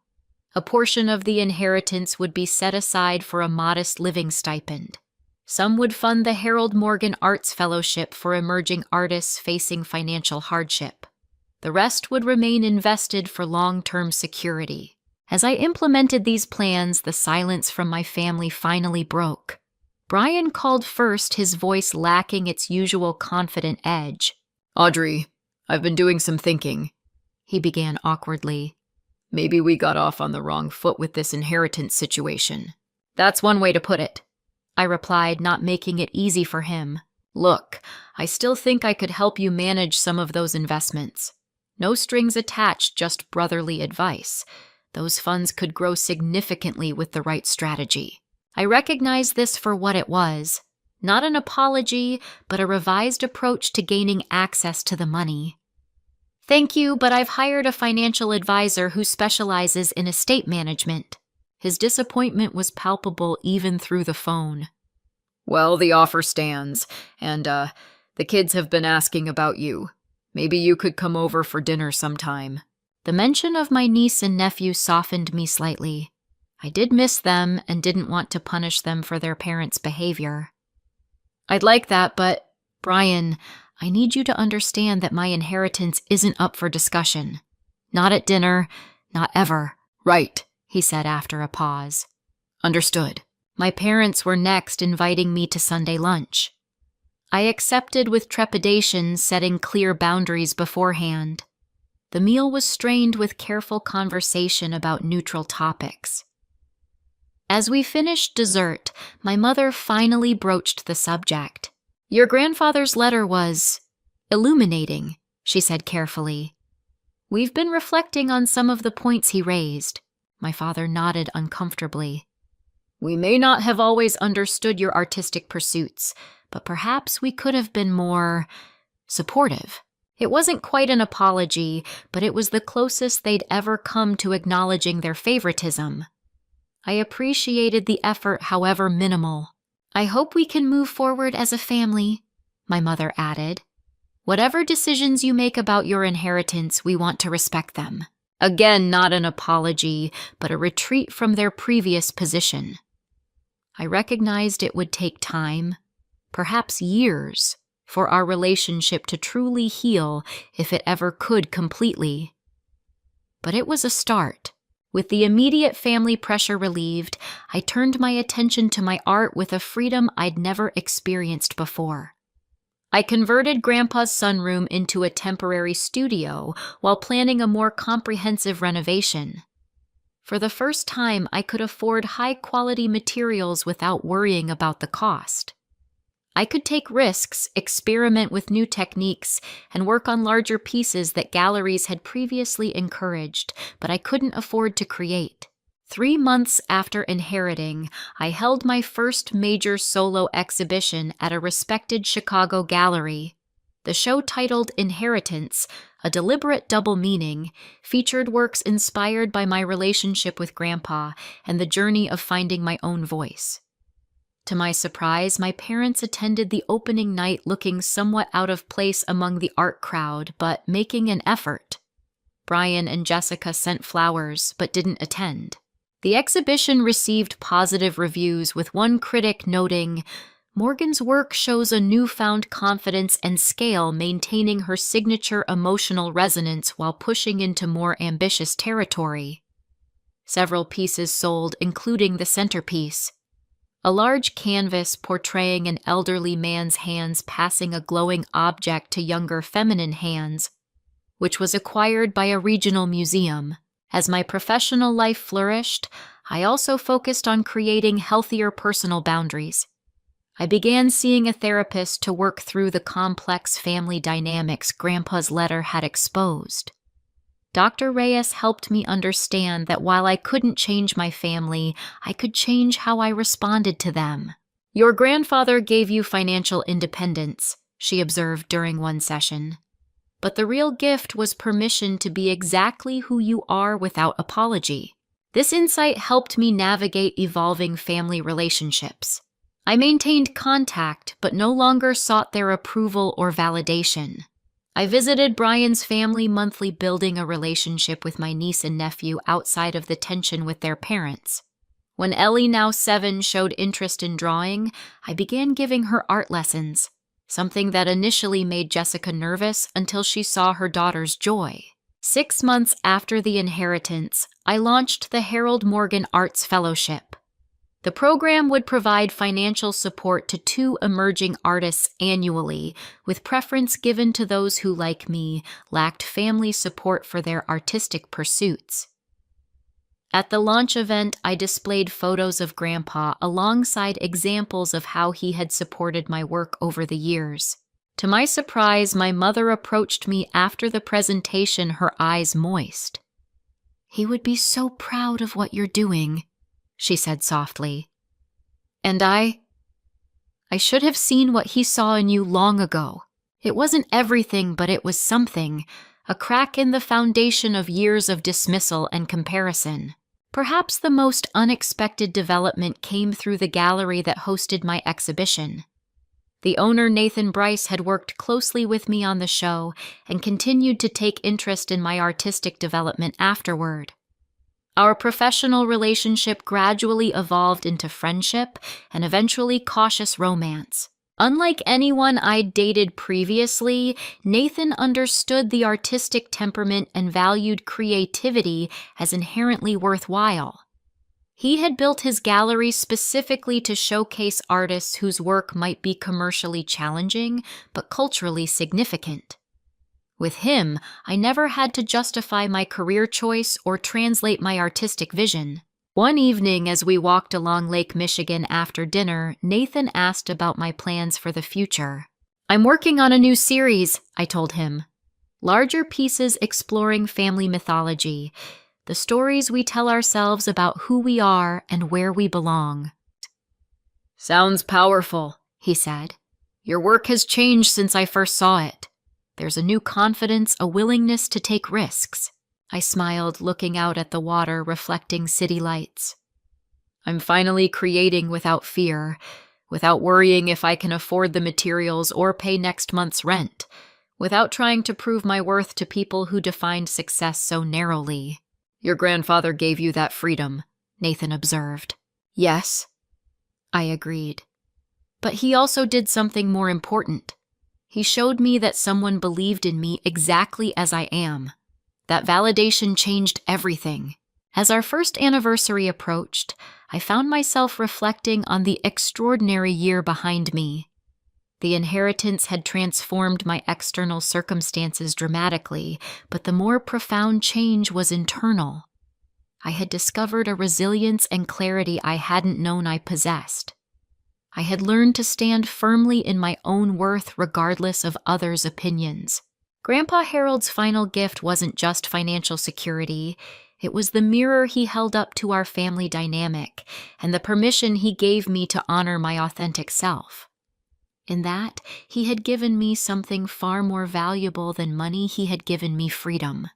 A portion of the inheritance would be set aside for a modest living stipend. Some would fund the Harold Morgan Arts Fellowship for emerging artists facing financial hardship. The rest would remain invested for long-term security. As I implemented these plans, the silence from my family finally broke. Brian called first, his voice lacking its usual confident edge. Audrey, I've been doing some thinking, he began awkwardly. Maybe we got off on the wrong foot with this inheritance situation. That's one way to put it, I replied, not making it easy for him. Look, I still think I could help you manage some of those investments. No strings attached, just brotherly advice. Those funds could grow significantly with the right strategy. I recognized this for what it was. Not an apology, but a revised approach to gaining access to the money. Thank you, but I've hired a financial advisor who specializes in estate management. His disappointment was palpable even through the phone. Well, the offer stands, and, the kids have been asking about you. Maybe you could come over for dinner sometime. The mention of my niece and nephew softened me slightly. I did miss them and didn't want to punish them for their parents' behavior. I'd like that, but, Brian, I need you to understand that my inheritance isn't up for discussion. Not at dinner, not ever. Right, he said after a pause. Understood. My parents were next inviting me to Sunday lunch. I accepted with trepidation, setting clear boundaries beforehand. The meal was strained with careful conversation about neutral topics. As we finished dessert, my mother finally broached the subject. Your grandfather's letter was illuminating, she said carefully. We've been reflecting on some of the points he raised. My father nodded uncomfortably. We may not have always understood your artistic pursuits, but perhaps we could have been more supportive. It wasn't quite an apology, but it was the closest they'd ever come to acknowledging their favoritism. I appreciated the effort, however minimal. I hope we can move forward as a family, my mother added. Whatever decisions you make about your inheritance, we want to respect them. Again, not an apology, but a retreat from their previous position. I recognized it would take time, perhaps years, for our relationship to truly heal if it ever could completely. But it was a start. With the immediate family pressure relieved, I turned my attention to my art with a freedom I'd never experienced before. I converted Grandpa's sunroom into a temporary studio while planning a more comprehensive renovation. For the first time, I could afford high-quality materials without worrying about the cost. I could take risks, experiment with new techniques, and work on larger pieces that galleries had previously encouraged, but I couldn't afford to create. 3 months after inheriting, I held my first major solo exhibition at a respected Chicago gallery. The show, titled Inheritance, a deliberate double meaning, featured works inspired by my relationship with Grandpa and the journey of finding my own voice. To my surprise, my parents attended the opening night looking somewhat out of place among the art crowd, but making an effort. Brian and Jessica sent flowers, but didn't attend. The exhibition received positive reviews, with one critic noting, "Morgan's work shows a newfound confidence and scale, maintaining her signature emotional resonance while pushing into more ambitious territory." Several pieces sold, including the centerpiece. a large canvas portraying an elderly man's hands passing a glowing object to younger feminine hands, which was acquired by a regional museum. As my professional life flourished, I also focused on creating healthier personal boundaries. I began seeing a therapist to work through the complex family dynamics Grandpa's letter had exposed. Dr. Reyes helped me understand that while I couldn't change my family, I could change how I responded to them. "Your grandfather gave you financial independence," she observed during one session. "But the real gift was permission to be exactly who you are without apology." This insight helped me navigate evolving family relationships. I maintained contact, but no longer sought their approval or validation. I visited Brian's family monthly, building a relationship with my niece and nephew outside of the tension with their parents. When Ellie, now 7, showed interest in drawing, I began giving her art lessons, something that initially made Jessica nervous until she saw her daughter's joy. 6 months after the inheritance, I launched the Harold Morgan Arts Fellowship. The program would provide financial support to 2 emerging artists annually, with preference given to those who, like me, lacked family support for their artistic pursuits. At the launch event, I displayed photos of Grandpa alongside examples of how he had supported my work over the years. To my surprise, my mother approached me after the presentation, her eyes moist. "He would be so proud of what you're doing," she said softly. "And I should have seen what he saw in you long ago. It wasn't everything, but it was something, a crack in the foundation of years of dismissal and comparison." Perhaps the most unexpected development came through the gallery that hosted my exhibition. The owner, Nathan Bryce, had worked closely with me on the show and continued to take interest in my artistic development afterward. Our professional relationship gradually evolved into friendship and eventually cautious romance. Unlike anyone I'd dated previously, Nathan understood the artistic temperament and valued creativity as inherently worthwhile. He had built his gallery specifically to showcase artists whose work might be commercially challenging but culturally significant. With him, I never had to justify my career choice or translate my artistic vision. One evening, as we walked along Lake Michigan after dinner, Nathan asked about my plans for the future. "I'm working on a new series," I told him. "Larger pieces exploring family mythology, the stories we tell ourselves about who we are and where we belong." "Sounds powerful," he said. "Your work has changed since I first saw it. There's a new confidence, a willingness to take risks." I smiled, looking out at the water reflecting city lights. "I'm finally creating without fear, without worrying if I can afford the materials or pay next month's rent, without trying to prove my worth to people who defined success so narrowly." "Your grandfather gave you that freedom," Nathan observed. "Yes," I agreed. "But he also did something more important. He showed me that someone believed in me exactly as I am. That validation changed everything." As our first anniversary approached, I found myself reflecting on the extraordinary year behind me. The inheritance had transformed my external circumstances dramatically, but the more profound change was internal. I had discovered a resilience and clarity I hadn't known I possessed. I had learned to stand firmly in my own worth regardless of others' opinions. Grandpa Harold's final gift wasn't just financial security. It was the mirror he held up to our family dynamic and the permission he gave me to honor my authentic self. In that, he had given me something far more valuable than money. He had given me freedom.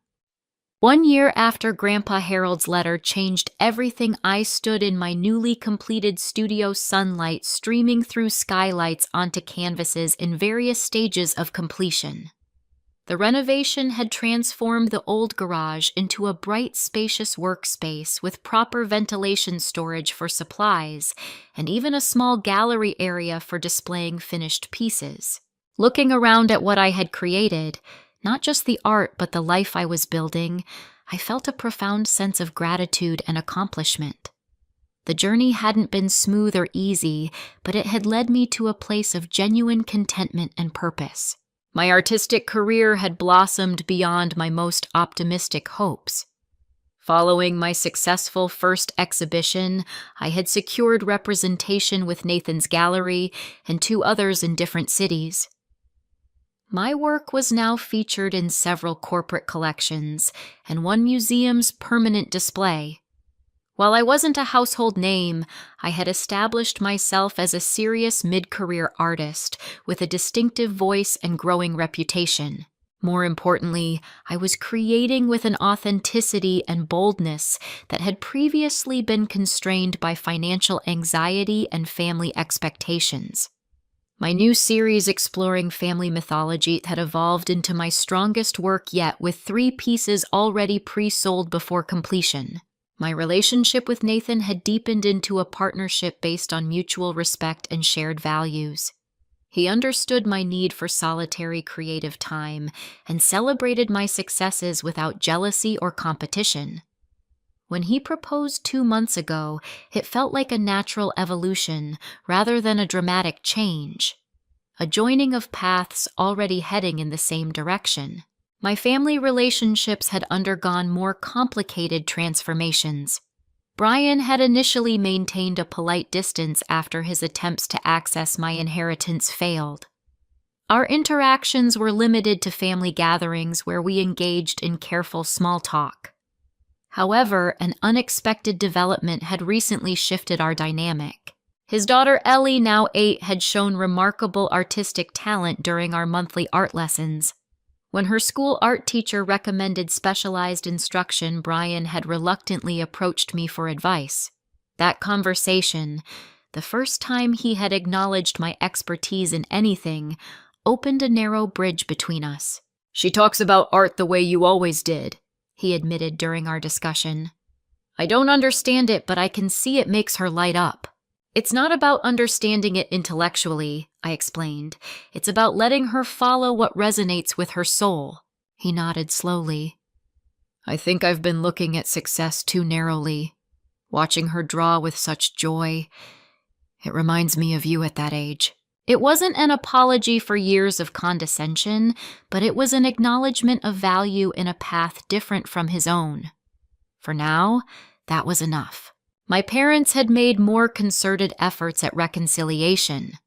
1 year after Grandpa Harold's letter changed everything, I stood in my newly completed studio, sunlight streaming through skylights onto canvases in various stages of completion. The renovation had transformed the old garage into a bright, spacious workspace with proper ventilation storage for supplies and even a small gallery area for displaying finished pieces. Looking around at what I had created, not just the art but the life I was building, I felt a profound sense of gratitude and accomplishment. The journey hadn't been smooth or easy, but it had led me to a place of genuine contentment and purpose. My artistic career had blossomed beyond my most optimistic hopes. Following my successful first exhibition, I had secured representation with Nathan's Gallery and 2 others in different cities. My work was now featured in several corporate collections and one museum's permanent display. While I wasn't a household name, I had established myself as a serious mid-career artist with a distinctive voice and growing reputation. More importantly, I was creating with an authenticity and boldness that had previously been constrained by financial anxiety and family expectations. My new series exploring family mythology had evolved into my strongest work yet, with 3 pieces already pre-sold before completion. My relationship with Nathan had deepened into a partnership based on mutual respect and shared values. He understood my need for solitary creative time and celebrated my successes without jealousy or competition. When he proposed 2 months ago, it felt like a natural evolution rather than a dramatic change, a joining of paths already heading in the same direction. My family relationships had undergone more complicated transformations. Brian had initially maintained a polite distance after his attempts to access my inheritance failed. Our interactions were limited to family gatherings where we engaged in careful small talk. However, an unexpected development had recently shifted our dynamic. His daughter Ellie, now 8, had shown remarkable artistic talent during our monthly art lessons. When her school art teacher recommended specialized instruction, Brian had reluctantly approached me for advice. That conversation, the first time he had acknowledged my expertise in anything, opened a narrow bridge between us. "She talks about art the way you always did," he admitted during our discussion. "I don't understand it, but I can see it makes her light up." "It's not about understanding it intellectually," I explained. "It's about letting her follow what resonates with her soul." He nodded slowly. "I think I've been looking at success too narrowly. Watching her draw with such joy, it reminds me of you at that age." It wasn't an apology for years of condescension, but it was an acknowledgement of value in a path different from his own. For now, that was enough. My parents had made more concerted efforts at reconciliation.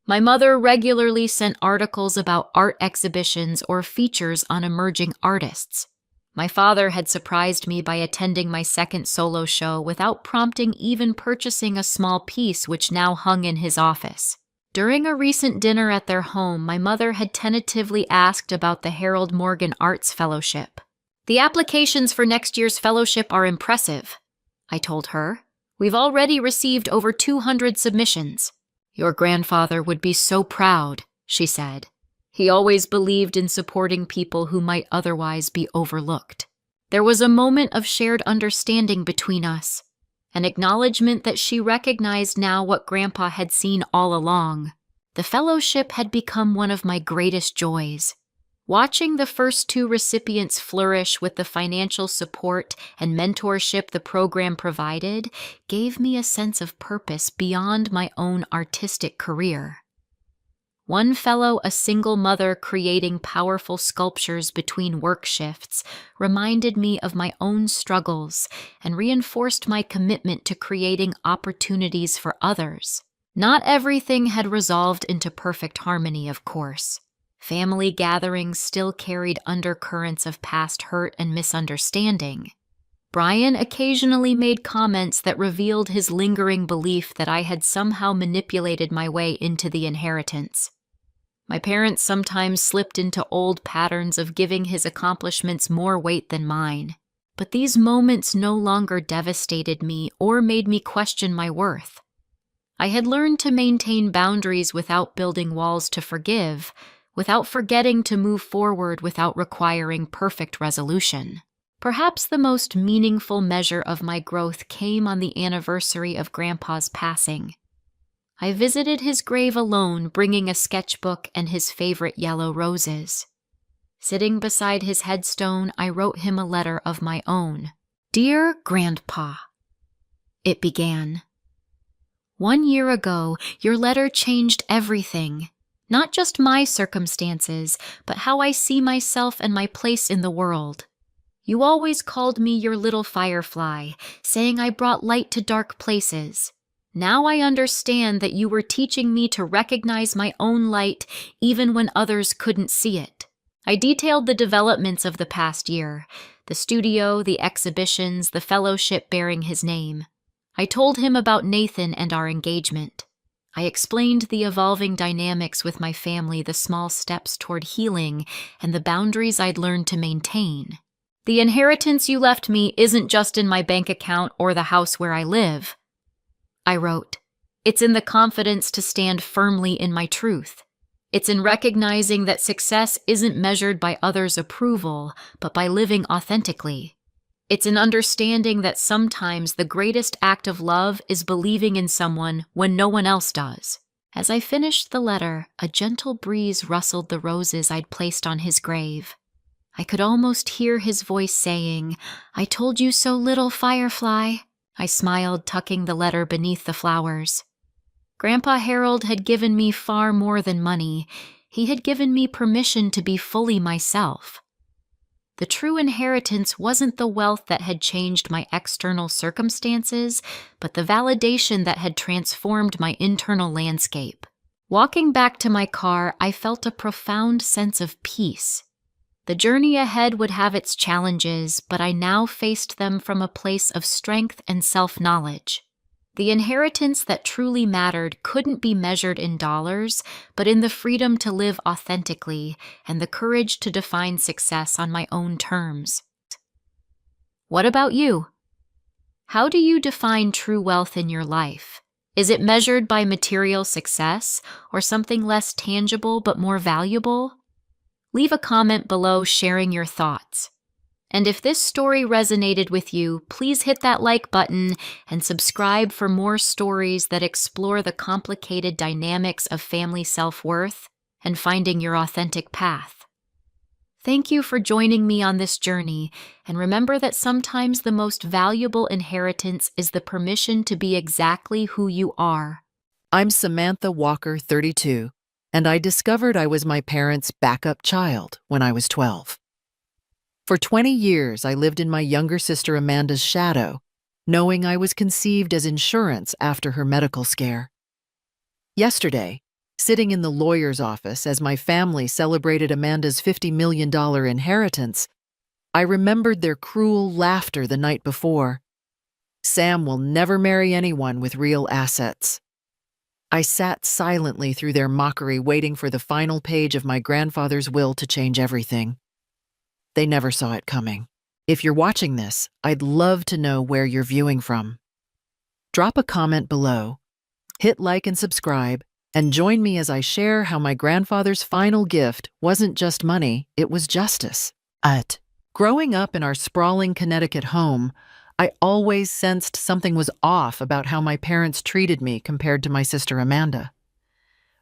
My mother regularly sent articles about art exhibitions or features on emerging artists. My father had surprised me by attending my second solo show without prompting, even purchasing a small piece which now hung in his office. During a recent dinner at their home, my mother had tentatively asked about the Harold Morgan Arts Fellowship. "The applications for next year's fellowship are impressive," I told her. "We've already received over 200 submissions." "Your grandfather would be so proud," she said. "He always believed in supporting people who might otherwise be overlooked." There was a moment of shared understanding between us, an acknowledgement that she recognized now what Grandpa had seen all along. The fellowship had become one of my greatest joys. Watching the first 2 recipients flourish with the financial support and mentorship the program provided gave me a sense of purpose beyond my own artistic career. One fellow, a single mother creating powerful sculptures between work shifts, reminded me of my own struggles and reinforced my commitment to creating opportunities for others. Not everything had resolved into perfect harmony, of course. Family gatherings still carried undercurrents of past hurt and misunderstanding. Brian occasionally made comments that revealed his lingering belief that I had somehow manipulated my way into the inheritance. My parents sometimes slipped into old patterns of giving his accomplishments more weight than mine. But these moments no longer devastated me or made me question my worth. I had learned to maintain boundaries without building walls to forgive, without forgetting to move forward without requiring perfect resolution. Perhaps the most meaningful measure of my growth came on the anniversary of Grandpa's passing. I visited his grave alone, bringing a sketchbook and his favorite yellow roses. Sitting beside his headstone, I wrote him a letter of my own. "Dear Grandpa," it began. 1 year ago, your letter changed everything. Not just my circumstances, but how I see myself and my place in the world. You always called me your little firefly, saying I brought light to dark places. Now I understand that you were teaching me to recognize my own light even when others couldn't see it. I detailed the developments of the past year, the studio, the exhibitions, the fellowship bearing his name. I told him about Nathan and our engagement. I explained the evolving dynamics with my family, the small steps toward healing, and the boundaries I'd learned to maintain. The inheritance you left me isn't just in my bank account or the house where I live. I wrote, it's in the confidence to stand firmly in my truth. It's in recognizing that success isn't measured by others' approval, but by living authentically. It's an understanding that sometimes the greatest act of love is believing in someone when no one else does. As I finished the letter, a gentle breeze rustled the roses I'd placed on his grave. I could almost hear his voice saying, I told you so, little firefly. I smiled, tucking the letter beneath the flowers. Grandpa Harold had given me far more than money. He had given me permission to be fully myself. The true inheritance wasn't the wealth that had changed my external circumstances, but the validation that had transformed my internal landscape. Walking back to my car, I felt a profound sense of peace. The journey ahead would have its challenges, but I now faced them from a place of strength and self-knowledge. The inheritance that truly mattered couldn't be measured in dollars, but in the freedom to live authentically and the courage to define success on my own terms. What about you? How do you define true wealth in your life? Is it measured by material success or something less tangible but more valuable? Leave a comment below sharing your thoughts. And if this story resonated with you, please hit that like button and subscribe for more stories that explore the complicated dynamics of family self-worth and finding your authentic path. Thank you for joining me on this journey, and remember that sometimes the most valuable inheritance is the permission to be exactly who you are. I'm Samantha Walker, 32, and I discovered I was my parents' backup child when I was 12. For 20 years, I lived in my younger sister Amanda's shadow, knowing I was conceived as insurance after her medical scare. Yesterday, sitting in the lawyer's office as my family celebrated Amanda's $50 million inheritance, I remembered their cruel laughter the night before. Sam will never marry anyone with real assets. I sat silently through their mockery, waiting for the final page of my grandfather's will to change everything. They never saw it coming. If you're watching this, I'd love to know where you're viewing from. Drop a comment below, hit like and subscribe, and join me as I share how my grandfather's final gift wasn't just money, it was justice. Growing up in our sprawling Connecticut home, I always sensed something was off about how my parents treated me compared to my sister Amanda.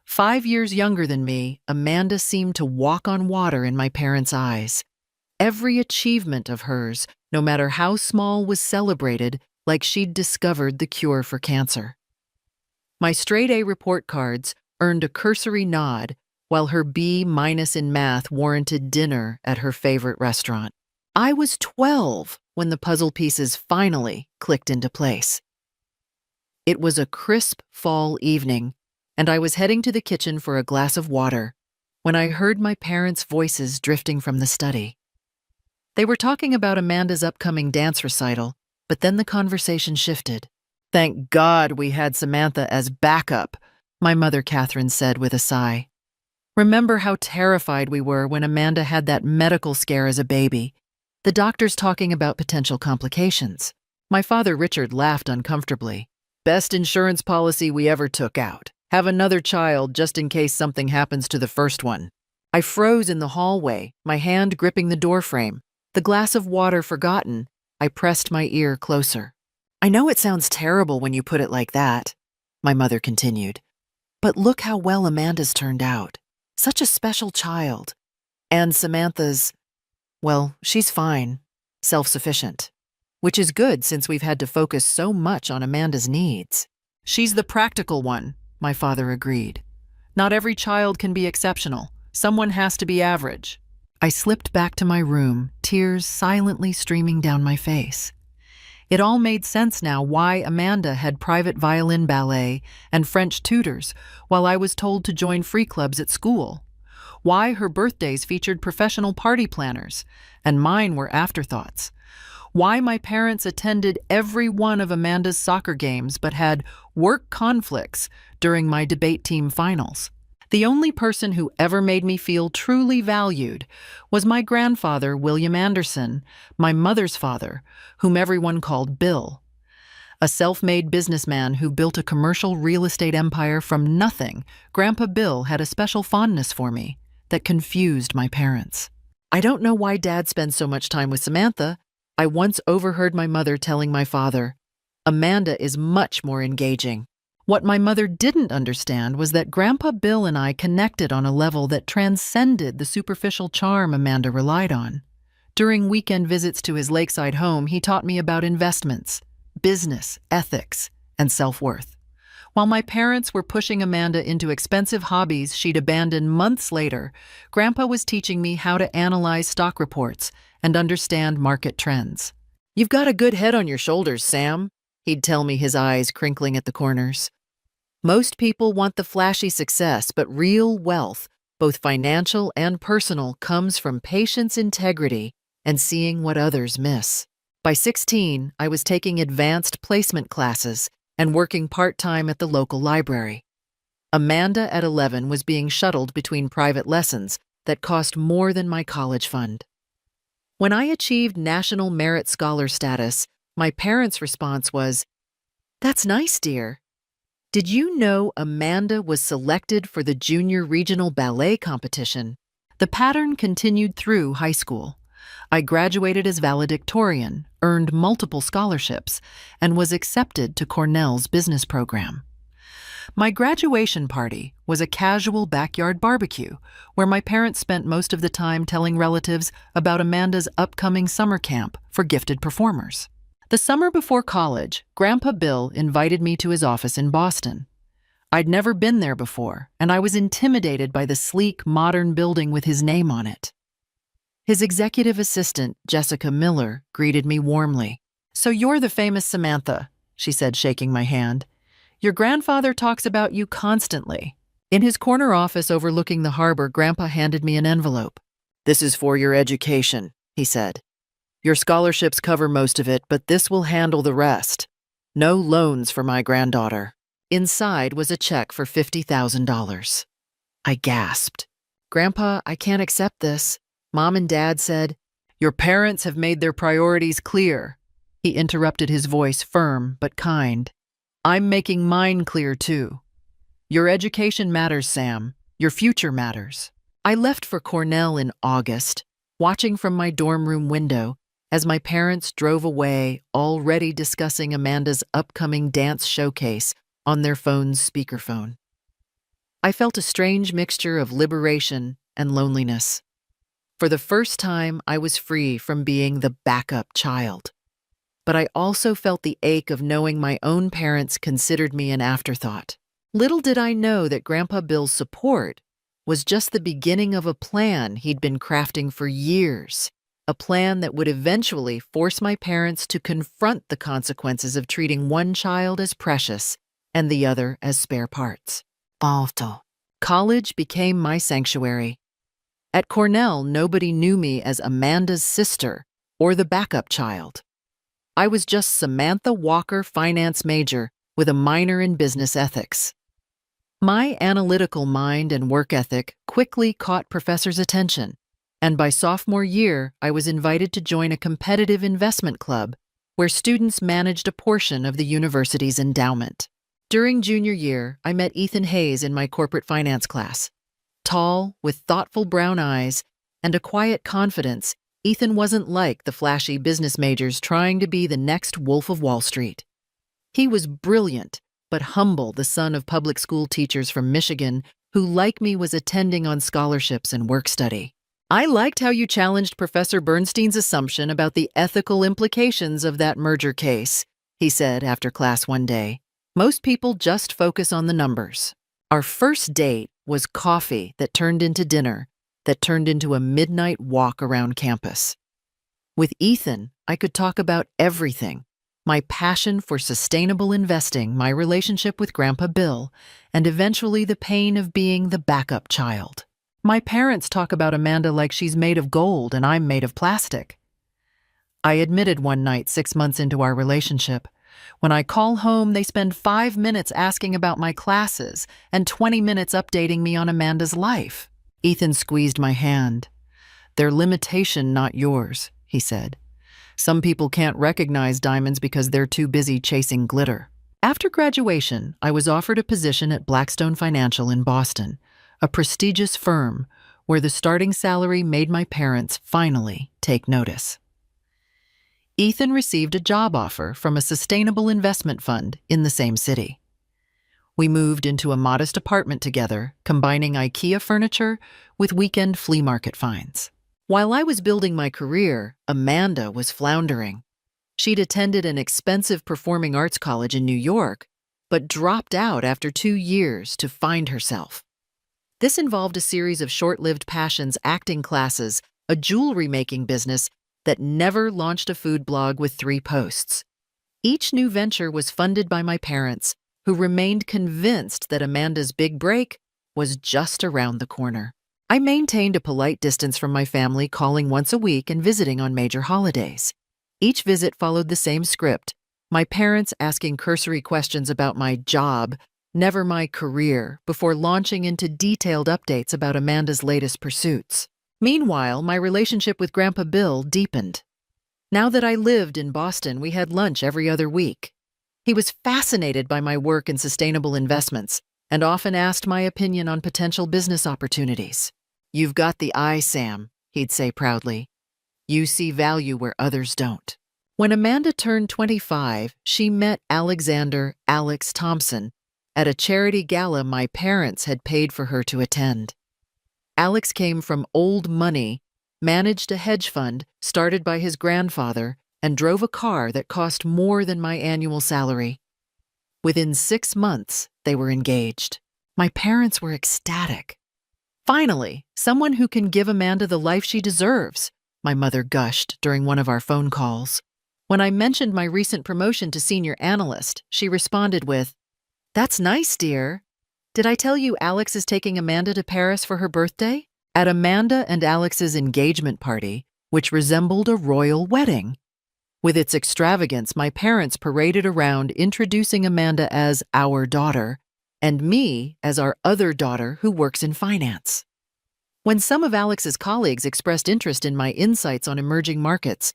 5 years younger than me, Amanda seemed to walk on water in my parents' eyes. Every achievement of hers, no matter how small, was celebrated like she'd discovered the cure for cancer. My straight-A report cards earned a cursory nod, while her B- in math warranted dinner at her favorite restaurant. I was 12 when the puzzle pieces finally clicked into place. It was a crisp fall evening, and I was heading to the kitchen for a glass of water when I heard my parents' voices drifting from the study. They were talking about Amanda's upcoming dance recital, but then the conversation shifted. Thank God we had Samantha as backup, my mother Catherine said with a sigh. Remember how terrified we were when Amanda had that medical scare as a baby, the doctors talking about potential complications. My father Richard laughed uncomfortably. Best insurance policy we ever took out. Have another child just in case something happens to the first one. I froze in the hallway, my hand gripping the doorframe. The glass of water forgotten, I pressed my ear closer. I know it sounds terrible when you put it like that, my mother continued. But look how well Amanda's turned out. Such a special child. And Samantha's, well, she's fine, self-sufficient. Which is good since we've had to focus so much on Amanda's needs. She's the practical one, my father agreed. Not every child can be exceptional. Someone has to be average. I slipped back to my room, tears silently streaming down my face. It all made sense now why Amanda had private violin ballet and French tutors while I was told to join free clubs at school. Why her birthdays featured professional party planners and mine were afterthoughts. Why my parents attended every one of Amanda's soccer games but had work conflicts during my debate team finals. The only person who ever made me feel truly valued was my grandfather, William Anderson, my mother's father, whom everyone called Bill. A self-made businessman who built a commercial real estate empire from nothing, Grandpa Bill had a special fondness for me that confused my parents. I don't know why Dad spends so much time with Samantha. I once overheard my mother telling my father, "Amanda is much more engaging." What my mother didn't understand was that Grandpa Bill and I connected on a level that transcended the superficial charm Amanda relied on. During weekend visits to his lakeside home, he taught me about investments, business, ethics, and self-worth. While my parents were pushing Amanda into expensive hobbies she'd abandoned months later, Grandpa was teaching me how to analyze stock reports and understand market trends. "You've got a good head on your shoulders, Sam," he'd tell me, his eyes crinkling at the corners. "Most people want the flashy success, but real wealth, both financial and personal, comes from patience, integrity, and seeing what others miss." By 16, I was taking advanced placement classes and working part-time at the local library. Amanda, at 11, was being shuttled between private lessons that cost more than my college fund. When I achieved National Merit Scholar status, my parents' response was, "That's nice, dear. Did you know Amanda was selected for the Junior Regional Ballet competition?" The pattern continued through high school. I graduated as valedictorian, earned multiple scholarships, and was accepted to Cornell's business program. My graduation party was a casual backyard barbecue where my parents spent most of the time telling relatives about Amanda's upcoming summer camp for gifted performers. The summer before college, Grandpa Bill invited me to his office in Boston. I'd never been there before, and I was intimidated by the sleek, modern building with his name on it. His executive assistant, Jessica Miller, greeted me warmly. "So you're the famous Samantha," she said, shaking my hand. "Your grandfather talks about you constantly." In his corner office overlooking the harbor, Grandpa handed me an envelope. "This is for your education," he said. "Your scholarships cover most of it, but this will handle the rest. No loans for my granddaughter." Inside was a check for $50,000. I gasped. "Grandpa, I can't accept this. Mom and Dad said—" "Your parents have made their priorities clear," he interrupted, his voice firm but kind. "I'm making mine clear too. Your education matters, Sam. Your future matters." I left for Cornell in August, watching from my dorm room window as my parents drove away, already discussing Amanda's upcoming dance showcase on their phone's speakerphone. I felt a strange mixture of liberation and loneliness. For the first time, I was free from being the backup child. But I also felt the ache of knowing my own parents considered me an afterthought. Little did I know that Grandpa Bill's support was just the beginning of a plan he'd been crafting for years, a plan that would eventually force my parents to confront the consequences of treating one child as precious and the other as spare parts. College became my sanctuary. At Cornell, nobody knew me as Amanda's sister or the backup child. I was just Samantha Walker, finance major with a minor in business ethics. My analytical mind and work ethic quickly caught professors' attention, and by sophomore year, I was invited to join a competitive investment club where students managed a portion of the university's endowment. During junior year, I met Ethan Hayes in my corporate finance class. Tall, with thoughtful brown eyes and a quiet confidence, Ethan wasn't like the flashy business majors trying to be the next Wolf of Wall Street. He was brilliant, but humble, the son of public school teachers from Michigan who, like me, was attending on scholarships and work study. "I liked how you challenged Professor Bernstein's assumption about the ethical implications of that merger case," he said after class one day. Most people just focus on the numbers. Our first date was coffee that turned into dinner, that turned into a midnight walk around campus. With Ethan, I could talk about everything: my passion for sustainable investing, my relationship with Grandpa Bill, and eventually the pain of being the backup child. My parents talk about Amanda like she's made of gold and I'm made of plastic. I admitted one night 6 months into our relationship, when I call home, they spend 5 minutes asking about my classes and 20 minutes updating me on Amanda's life. Ethan squeezed my hand. "Their limitation, not yours," he said. "Some people can't recognize diamonds because they're too busy chasing glitter." After graduation, I was offered a position at Blackstone Financial in Boston, a prestigious firm where the starting salary made my parents finally take notice. Ethan received a job offer from a sustainable investment fund in the same city. We moved into a modest apartment together, combining IKEA furniture with weekend flea market finds. While I was building my career, Amanda was floundering. She'd attended an expensive performing arts college in New York, but dropped out after 2 years to find herself. This involved a series of short-lived passions, acting classes, a jewelry-making business that never launched a food blog with 3 posts. Each new venture was funded by my parents, who remained convinced that Amanda's big break was just around the corner. I maintained a polite distance from my family, calling once a week and visiting on major holidays. Each visit followed the same script: my parents asking cursory questions about my job, never my career, before launching into detailed updates about Amanda's latest pursuits. Meanwhile, my relationship with Grandpa Bill deepened. Now that I lived in Boston, we had lunch every other week. He was fascinated by my work in sustainable investments and often asked my opinion on potential business opportunities. "You've got the eye, Sam," he'd say proudly. "You see value where others don't." When Amanda turned 25, she met Alexander "Alex" Thompson at a charity gala my parents had paid for her to attend. Alex came from old money, managed a hedge fund started by his grandfather, and drove a car that cost more than my annual salary. Within 6 months, they were engaged. My parents were ecstatic. "Finally, someone who can give Amanda the life she deserves," my mother gushed during one of our phone calls. When I mentioned my recent promotion to senior analyst, she responded with, "That's nice, dear. Did I tell you Alex is taking Amanda to Paris for her birthday?" At Amanda and Alex's engagement party, which resembled a royal wedding. With its extravagance, my parents paraded around introducing Amanda as our daughter and me as our other daughter who works in finance. When some of Alex's colleagues expressed interest in my insights on emerging markets,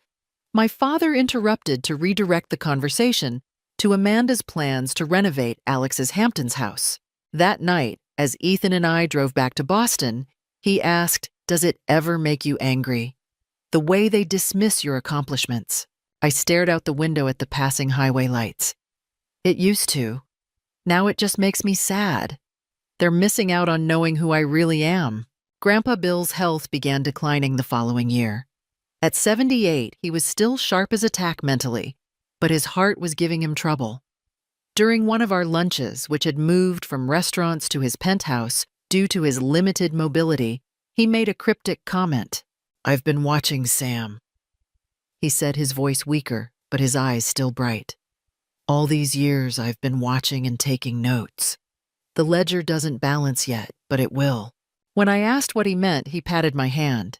my father interrupted to redirect the conversation to Amanda's plans to renovate Alex's Hamptons house. That night, as Ethan and I drove back to Boston, he asked, "Does it ever make you angry? The way they dismiss your accomplishments." I stared out the window at the passing highway lights. "It used to. Now it just makes me sad. They're missing out on knowing who I really am." Grandpa Bill's health began declining the following year. At 78, he was still sharp as a tack mentally, but his heart was giving him trouble. During one of our lunches, which had moved from restaurants to his penthouse due to his limited mobility, he made a cryptic comment. "I've been watching Sam," he said, his voice weaker, but his eyes still bright. "All these years I've been watching and taking notes. The ledger doesn't balance yet, but it will." When I asked what he meant, he patted my hand.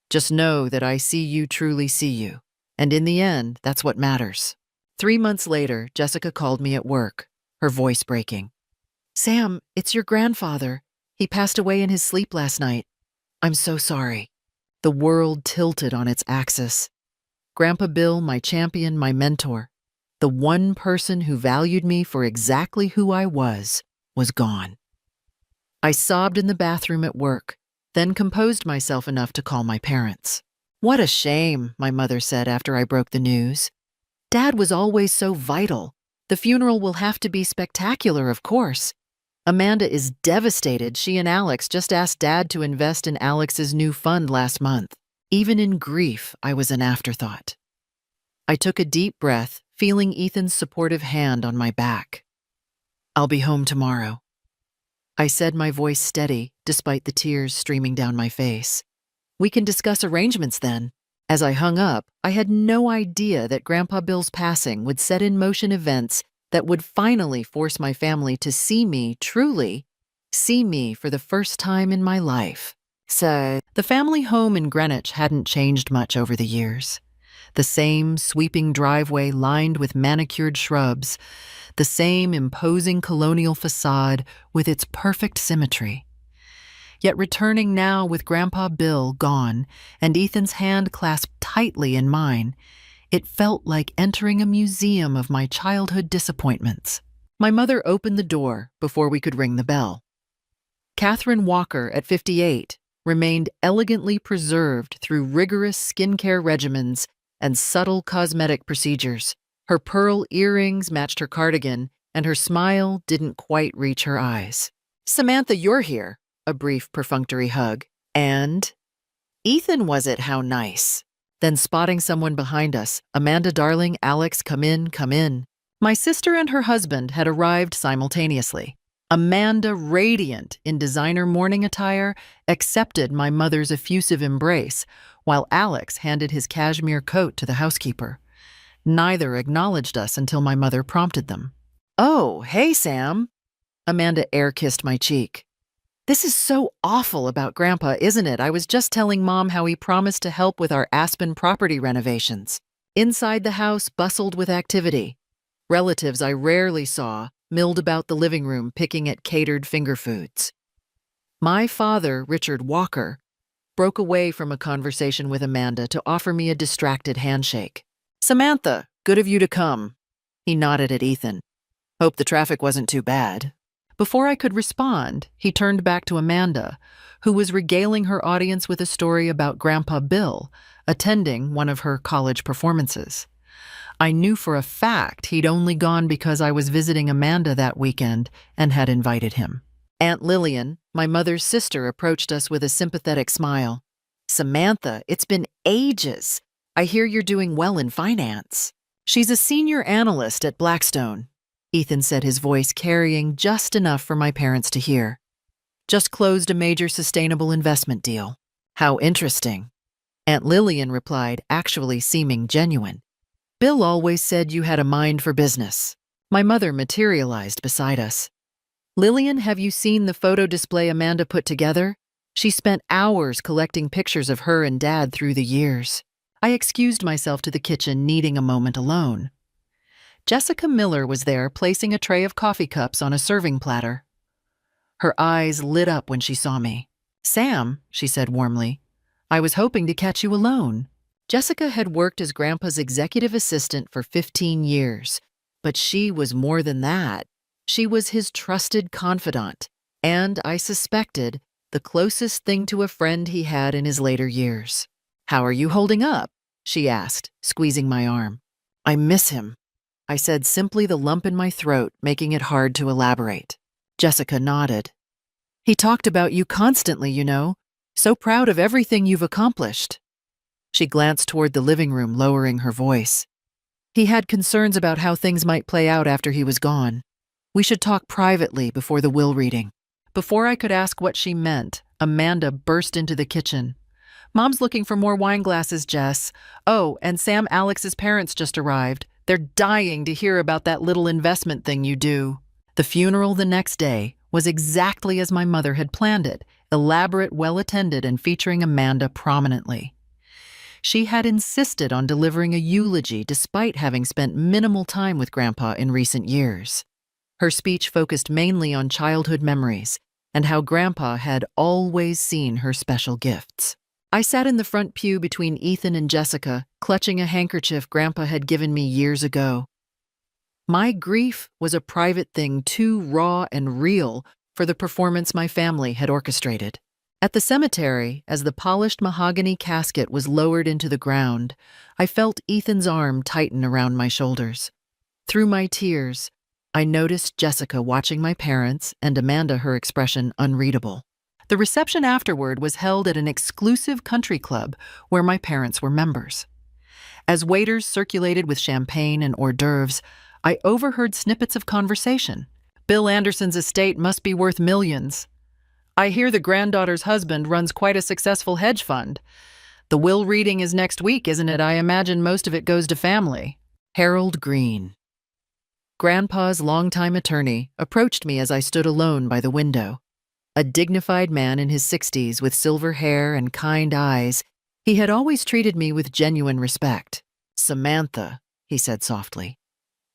"Just know that I see you truly see you, and in the end, that's what matters." 3 months later, Jessica called me at work, her voice breaking. "Sam, it's your grandfather. He passed away in his sleep last night. I'm so sorry." The world tilted on its axis. Grandpa Bill, my champion, my mentor, the one person who valued me for exactly who I was gone. I sobbed in the bathroom at work, then composed myself enough to call my parents. "What a shame," my mother said after I broke the news. "Dad was always so vital. The funeral will have to be spectacular, of course. Amanda is devastated. She and Alex just asked Dad to invest in Alex's new fund last month. Even in grief, I was an afterthought." I took a deep breath, feeling Ethan's supportive hand on my back. I'll be home tomorrow. I said, my voice steady, despite the tears streaming down my face. We can discuss arrangements then. As I hung up, I had no idea that Grandpa Bill's passing would set in motion events that would finally force my family to see me, truly, see me for the first time in my life. So, the family home in Greenwich hadn't changed much over the years. The same sweeping driveway lined with manicured shrubs, the same imposing colonial facade with its perfect symmetry. Yet returning now with Grandpa Bill gone and Ethan's hand clasped tightly in mine, it felt like entering a museum of my childhood disappointments. My mother opened the door before we could ring the bell. Catherine Walker, at 58, remained elegantly preserved through rigorous skincare regimens and subtle cosmetic procedures. Her pearl earrings matched her cardigan, and her smile didn't quite reach her eyes. "Samantha, you're here." A brief, perfunctory hug. "And?" "Ethan, was it? How nice." Then, spotting someone behind us, "Amanda, darling, Alex, come in, come in." My sister and her husband had arrived simultaneously. Amanda, radiant in designer morning attire, accepted my mother's effusive embrace, while Alex handed his cashmere coat to the housekeeper. Neither acknowledged us until my mother prompted them. "Oh, hey, Sam." Amanda air-kissed my cheek. "This is so awful about Grandpa, isn't it? I was just telling Mom how he promised to help with our Aspen property renovations." Inside the house bustled with activity. Relatives I rarely saw milled about the living room picking at catered finger foods. My father, Richard Walker, broke away from a conversation with Amanda to offer me a distracted handshake. "Samantha, good of you to come." He nodded at Ethan. "Hope the traffic wasn't too bad." Before I could respond, he turned back to Amanda, who was regaling her audience with a story about Grandpa Bill attending one of her college performances. I knew for a fact he'd only gone because I was visiting Amanda that weekend and had invited him. Aunt Lillian, my mother's sister, approached us with a sympathetic smile. "Samantha, it's been ages. I hear you're doing well in finance." "She's a senior analyst at Blackstone," Ethan said, his voice carrying just enough for my parents to hear. "Just closed a major sustainable investment deal." "How interesting." Aunt Lillian replied, actually seeming genuine. "Bill always said you had a mind for business." My mother materialized beside us. "Lillian, have you seen the photo display Amanda put together? She spent hours collecting pictures of her and Dad through the years." I excused myself to the kitchen, needing a moment alone. Jessica Miller was there, placing a tray of coffee cups on a serving platter. Her eyes lit up when she saw me. "Sam," she said warmly, "I was hoping to catch you alone." Jessica had worked as Grandpa's executive assistant for 15 years, but she was more than that. She was his trusted confidant, and, I suspected, the closest thing to a friend he had in his later years. "How are you holding up?" she asked, squeezing my arm. "I miss him," I said, simply, the lump in my throat making it hard to elaborate. Jessica nodded. "He talked about you constantly, you know. So proud of everything you've accomplished." She glanced toward the living room, lowering her voice. "He had concerns about how things might play out after he was gone. We should talk privately before the will reading." Before I could ask what she meant, Amanda burst into the kitchen. "Mom's looking for more wine glasses, Jess. Oh, and Sam Alex's parents just arrived. They're dying to hear about that little investment thing you do." The funeral the next day was exactly as my mother had planned it, elaborate, well-attended, and featuring Amanda prominently. She had insisted on delivering a eulogy despite having spent minimal time with Grandpa in recent years. Her speech focused mainly on childhood memories and how Grandpa had always seen her special gifts. I sat in the front pew between Ethan and Jessica, clutching a handkerchief Grandpa had given me years ago. My grief was a private thing too raw and real for the performance my family had orchestrated. At the cemetery, as the polished mahogany casket was lowered into the ground, I felt Ethan's arm tighten around my shoulders. Through my tears, I noticed Jessica watching my parents and Amanda, her expression unreadable. The reception afterward was held at an exclusive country club where my parents were members. As waiters circulated with champagne and hors d'oeuvres, I overheard snippets of conversation. Bill Anderson's estate must be worth millions. I hear the granddaughter's husband runs quite a successful hedge fund. The will reading is next week, isn't it? I imagine most of it goes to family. Harold Green. Grandpa's longtime attorney approached me as I stood alone by the window. A dignified man in his 60s with silver hair and kind eyes, he had always treated me with genuine respect. "Samantha," he said softly,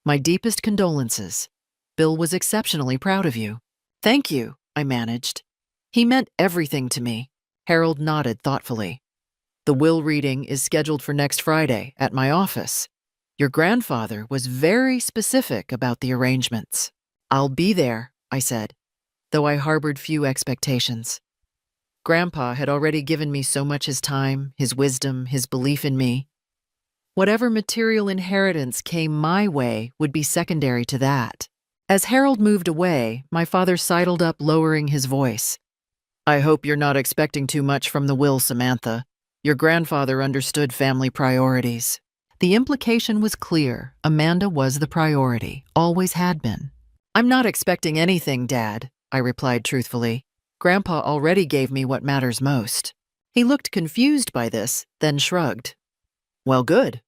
"my deepest condolences. Bill was exceptionally proud of you." "Thank you," I managed. "He meant everything to me." Harold nodded thoughtfully. "The will reading is scheduled for next Friday at my office. Your grandfather was very specific about the arrangements." "I'll be there," I said, though I harbored few expectations. Grandpa had already given me so much his time, his wisdom, his belief in me. Whatever material inheritance came my way would be secondary to that. As Harold moved away, my father sidled up, lowering his voice. "I hope you're not expecting too much from the will, Samantha. Your grandfather understood family priorities." The implication was clear. Amanda was the priority, always had been. "I'm not expecting anything, Dad," I replied truthfully. "Grandpa already gave me what matters most." He looked confused by this, then shrugged. "Well, good.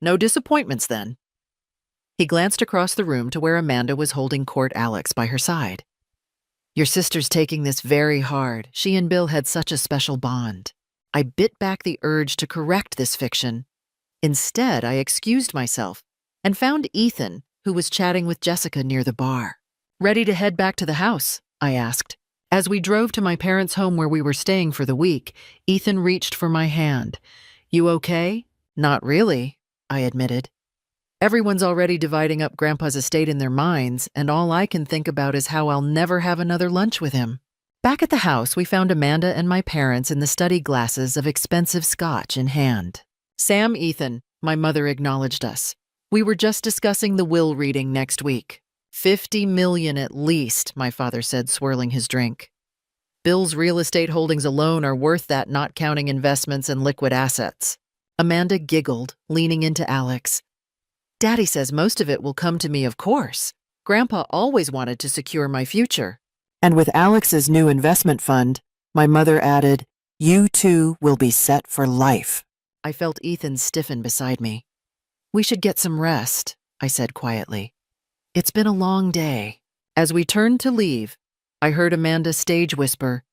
No disappointments then." He glanced across the room to where Amanda was holding Court Alex by her side. "Your sister's taking this very hard. She and Bill had such a special bond." I bit back the urge to correct this fiction. Instead, I excused myself and found Ethan, who was chatting with Jessica near the bar. "Ready to head back to the house?" I asked. As we drove to my parents' home where we were staying for the week, Ethan reached for my hand. "You okay?" "Not really," I admitted. "Everyone's already dividing up Grandpa's estate in their minds, and all I can think about is how I'll never have another lunch with him." Back at the house, we found Amanda and my parents in the study glasses of expensive scotch in hand. "Sam, Ethan," my mother acknowledged us. "We were just discussing the will reading next week." $50 million at least," my father said, swirling his drink. "Bill's real estate holdings alone are worth that, not counting investments and liquid assets." Amanda giggled, leaning into Alex. "Daddy says most of it will come to me, of course. Grandpa always wanted to secure my future." And with Alex's new investment fund, my mother added, "You two will be set for life." I felt Ethan stiffen beside me. "We should get some rest," I said quietly. "It's been a long day." As we turned to leave, I heard Amanda stage whisper,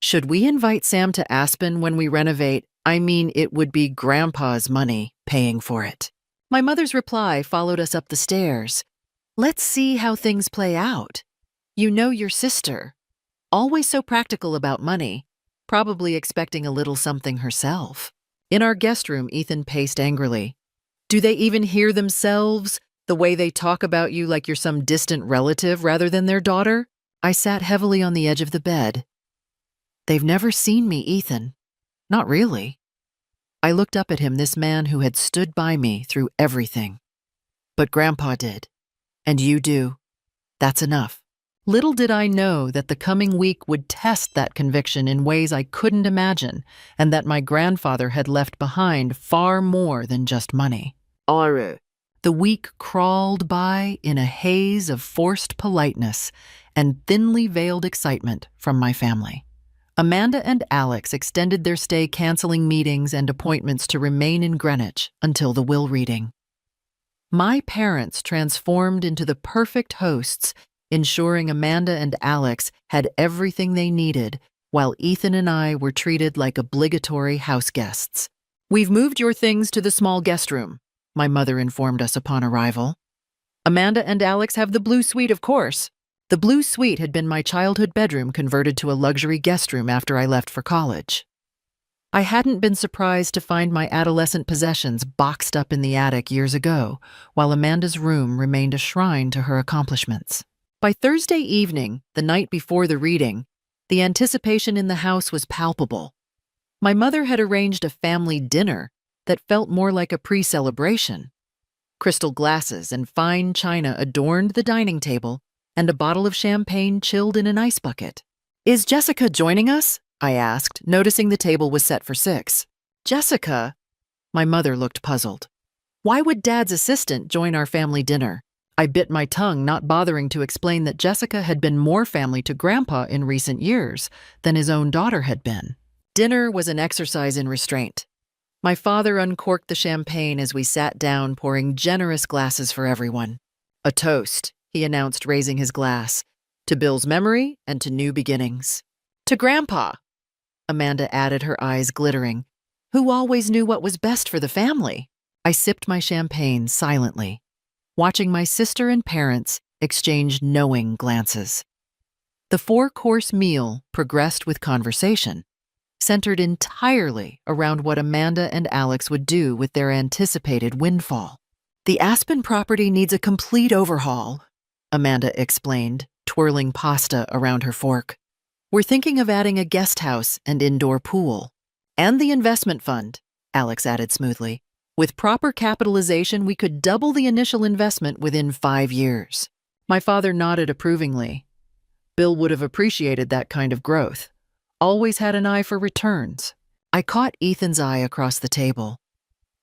"Should we invite Sam to Aspen when we renovate? I mean, it would be Grandpa's money paying for it." My mother's reply followed us up the stairs. "Let's see how things play out. You know your sister. Always so practical about money, probably expecting a little something herself." In our guest room, Ethan paced angrily. "Do they even hear themselves? The way they talk about you like you're some distant relative rather than their daughter?" I sat heavily on the edge of the bed. "They've never seen me, Ethan. Not really." I looked up at him, this man who had stood by me through everything. "But Grandpa did. And you do. That's enough." Little did I know that the coming week would test that conviction in ways I couldn't imagine, and that my grandfather had left behind far more than just money. The week crawled by in a haze of forced politeness and thinly veiled excitement from my family. Amanda and Alex extended their stay, canceling meetings and appointments to remain in Greenwich until the will reading. My parents transformed into the perfect hosts, ensuring Amanda and Alex had everything they needed, while Ethan and I were treated like obligatory house guests. "We've moved your things to the small guest room," my mother informed us upon arrival. "Amanda and Alex have the blue suite, of course." The blue suite had been my childhood bedroom converted to a luxury guest room after I left for college. I hadn't been surprised to find my adolescent possessions boxed up in the attic years ago, while Amanda's room remained a shrine to her accomplishments. By Thursday evening, the night before the reading, the anticipation in the house was palpable. My mother had arranged a family dinner that felt more like a pre-celebration. Crystal glasses and fine china adorned the dining table, and a bottle of champagne chilled in an ice bucket. "Is Jessica joining us?" I asked, noticing the table was set for 6. "Jessica?" My mother looked puzzled. "Why would Dad's assistant join our family dinner?" I bit my tongue, not bothering to explain that Jessica had been more family to Grandpa in recent years than his own daughter had been. Dinner was an exercise in restraint. My father uncorked the champagne as we sat down, pouring generous glasses for everyone. "A toast," he announced, raising his glass, "to Bill's memory and to new beginnings." "To Grandpa," Amanda added, her eyes glittering, "who always knew what was best for the family." I sipped my champagne silently, watching my sister and parents exchange knowing glances. The four-course meal progressed with conversation, centered entirely around what Amanda and Alex would do with their anticipated windfall. "The Aspen property needs a complete overhaul," Amanda explained, twirling pasta around her fork. "We're thinking of adding a guest house and indoor pool. And the investment fund," Alex added smoothly. "With proper capitalization, we could double the initial investment within 5 years." My father nodded approvingly. Bill would have appreciated that kind of growth. Always had an eye for returns. I caught Ethan's eye across the table.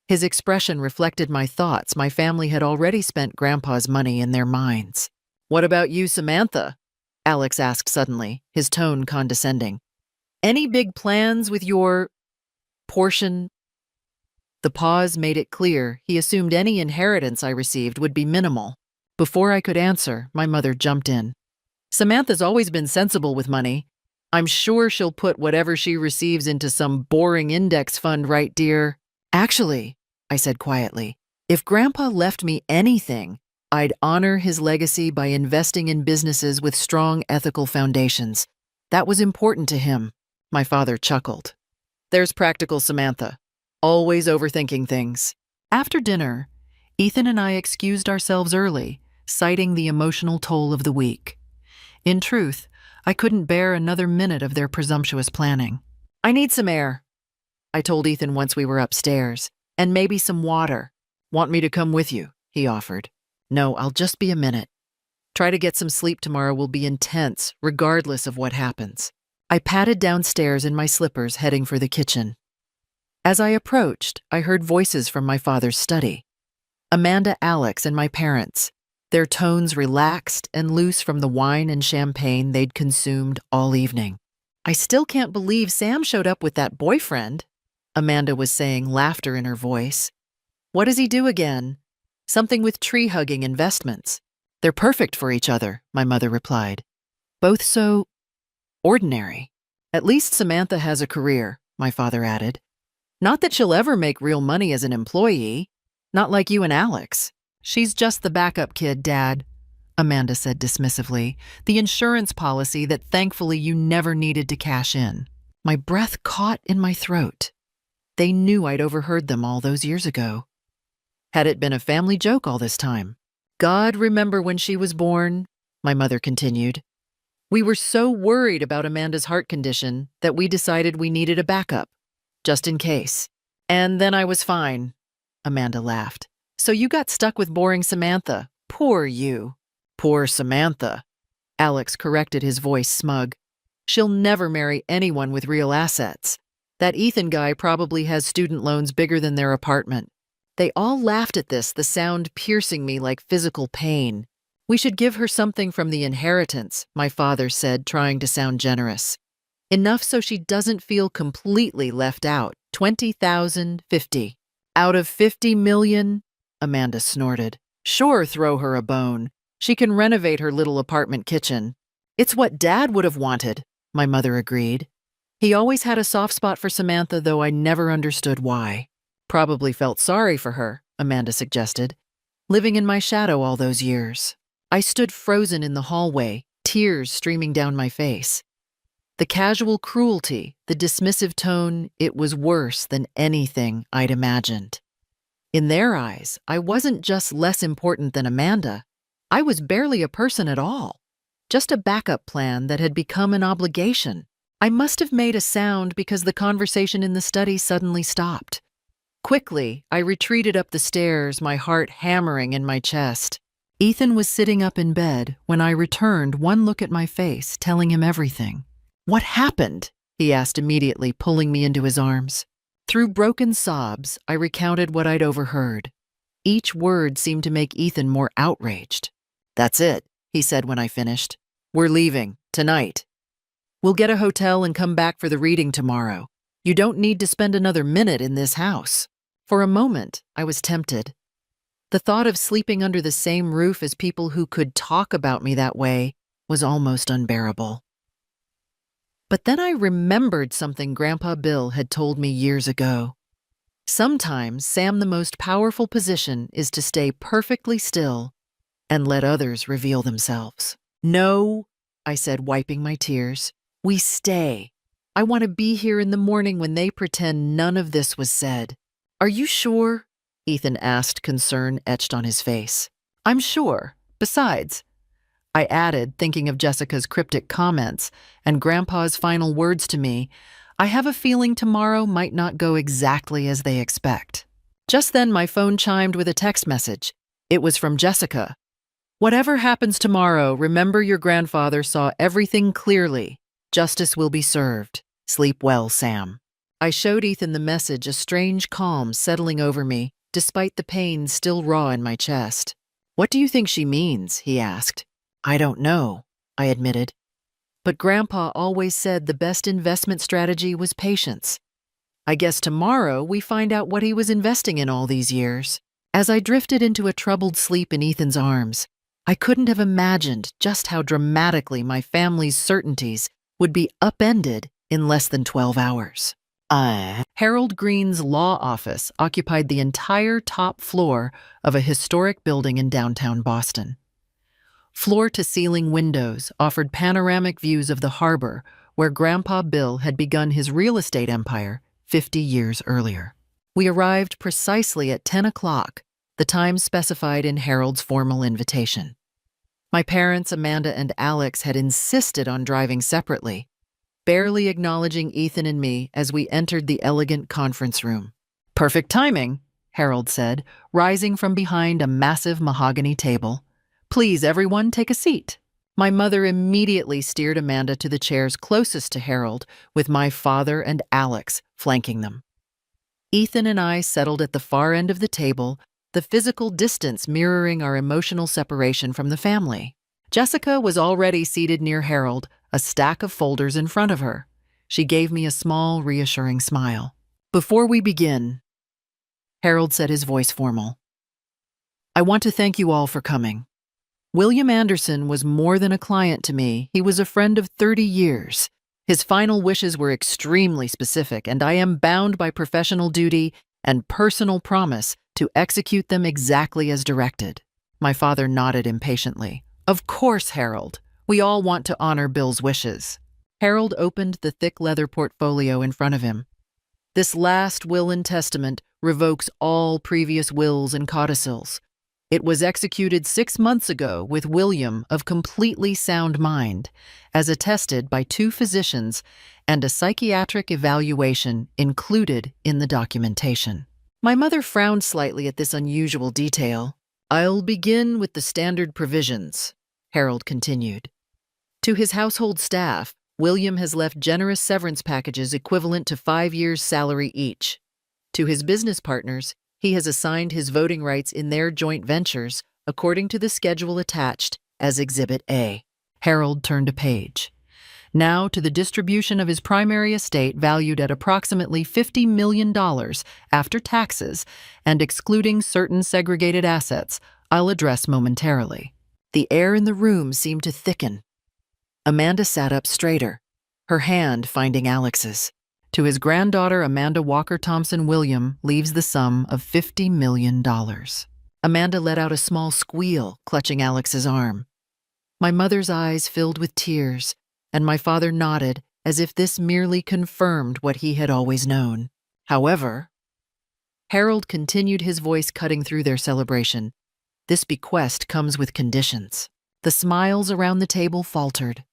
His expression reflected my thoughts. My family had already spent Grandpa's money in their minds. "What about you, Samantha?" Alex asked suddenly, his tone condescending. "Any big plans with your portion?" The pause made it clear he assumed any inheritance I received would be minimal. Before I could answer, my mother jumped in. "Samantha's always been sensible with money. I'm sure she'll put whatever she receives into some boring index fund, right, dear?" "Actually," I said quietly, "if Grandpa left me anything, I'd honor his legacy by investing in businesses with strong ethical foundations. That was important to him." My father chuckled. "There's practical Samantha, always overthinking things." After dinner, Ethan and I excused ourselves early, citing the emotional toll of the week. In truth, I couldn't bear another minute of their presumptuous planning. "I need some air," I told Ethan once we were upstairs, "and maybe some water." "Want me to come with you?" he offered. "No, I'll just be a minute. Try to get some sleep tomorrow will be intense, regardless of what happens." I padded downstairs in my slippers, heading for the kitchen. As I approached, I heard voices from my father's study. Amanda, Alex, and my parents, their tones relaxed and loose from the wine and champagne they'd consumed all evening. "I still can't believe Sam showed up with that boyfriend," Amanda was saying, laughter in her voice. "What does he do again?" "Something with tree-hugging investments." "They're perfect for each other," my mother replied. "Both so ordinary." "At least Samantha has a career," my father added. "Not that she'll ever make real money as an employee. Not like you and Alex." "She's just the backup kid, Dad," Amanda said dismissively. "The insurance policy that thankfully you never needed to cash in." My breath caught in my throat. They knew I'd overheard them all those years ago. Had it been a family joke all this time? "God remember when she was born," my mother continued. "We were so worried about Amanda's heart condition that we decided we needed a backup, just in case. And then I was fine," Amanda laughed. "So you got stuck with boring Samantha. Poor you." "Poor Samantha," Alex corrected, his voice smug. "She'll never marry anyone with real assets. That Ethan guy probably has student loans bigger than their apartment." They all laughed at this, the sound piercing me like physical pain. "We should give her something from the inheritance," my father said, trying to sound generous. "Enough so she doesn't feel completely left out. 20,000, 50. Out of 50 million? Amanda snorted. "Sure, throw her a bone. She can renovate her little apartment kitchen." "It's what Dad would have wanted," my mother agreed. "He always had a soft spot for Samantha, though I never understood why." "Probably felt sorry for her," Amanda suggested. "Living in my shadow all those years." I stood frozen in the hallway, tears streaming down my face. The casual cruelty, the dismissive tone, it was worse than anything I'd imagined. In their eyes, I wasn't just less important than Amanda. I was barely a person at all. Just a backup plan that had become an obligation. I must have made a sound because the conversation in the study suddenly stopped. Quickly, I retreated up the stairs, my heart hammering in my chest. Ethan was sitting up in bed when I returned, one look at my face, telling him everything. "What happened?" he asked immediately, pulling me into his arms. Through broken sobs, I recounted what I'd overheard. Each word seemed to make Ethan more outraged. "That's it," he said when I finished. "We're leaving, tonight. We'll get a hotel and come back for the reading tomorrow. You don't need to spend another minute in this house." For a moment, I was tempted. The thought of sleeping under the same roof as people who could talk about me that way was almost unbearable. But then I remembered something Grandpa Bill had told me years ago. Sometimes, Sam, the most powerful position is to stay perfectly still and let others reveal themselves. "No," I said, wiping my tears. "We stay. I want to be here in the morning when they pretend none of this was said." "Are you sure?" Ethan asked, concern etched on his face. "I'm sure. Besides," I added, thinking of Jessica's cryptic comments and Grandpa's final words to me, "I have a feeling tomorrow might not go exactly as they expect." Just then, my phone chimed with a text message. It was from Jessica. "Whatever happens tomorrow, remember your grandfather saw everything clearly. Justice will be served. Sleep well, Sam." I showed Ethan the message, a strange calm settling over me, despite the pain still raw in my chest. "What do you think she means?" he asked. "I don't know," I admitted. But Grandpa always said the best investment strategy was patience. I guess tomorrow we find out what he was investing in all these years. As I drifted into a troubled sleep in Ethan's arms, I couldn't have imagined just how dramatically my family's certainties would be upended in less than 12 hours. Harold Green's law office occupied the entire top floor of a historic building in downtown Boston. Floor-to-ceiling windows offered panoramic views of the harbor where Grandpa Bill had begun his real estate empire 50 years earlier. We arrived precisely at 10 o'clock, the time specified in Harold's formal invitation. My parents, Amanda and Alex, had insisted on driving separately, barely acknowledging Ethan and me as we entered the elegant conference room. "Perfect timing," Harold said, rising from behind a massive mahogany table. "Please, everyone, take a seat." My mother immediately steered Amanda to the chairs closest to Harold, with my father and Alex flanking them. Ethan and I settled at the far end of the table, the physical distance mirroring our emotional separation from the family. Jessica was already seated near Harold, a stack of folders in front of her. She gave me a small, reassuring smile. "Before we begin," Harold said, his voice formal, "I want to thank you all for coming. William Anderson was more than a client to me. He was a friend of 30 years. His final wishes were extremely specific, and I am bound by professional duty and personal promise to execute them exactly as directed." My father nodded impatiently. "Of course, Harold. We all want to honor Bill's wishes." Harold opened the thick leather portfolio in front of him. "This last will and testament revokes all previous wills and codicils. It was executed 6 months ago with William of completely sound mind, as attested by 2 physicians and a psychiatric evaluation included in the documentation." My mother frowned slightly at this unusual detail. "I'll begin with the standard provisions," Harold continued. "To his household staff, William has left generous severance packages equivalent to 5 years' salary each. To his business partners, he has assigned his voting rights in their joint ventures according to the schedule attached as Exhibit A." Harold turned a page. "Now to the distribution of his primary estate valued at approximately $50 million after taxes and excluding certain segregated assets I'll address momentarily." The air in the room seemed to thicken. Amanda sat up straighter, her hand finding Alex's. "To his granddaughter, Amanda Walker Thompson William, leaves the sum of $50 million. Amanda let out a small squeal, clutching Alex's arm. My mother's eyes filled with tears, and my father nodded as if this merely confirmed what he had always known. "However," Harold continued, his voice cutting through their celebration, "this bequest comes with conditions." The smiles around the table faltered.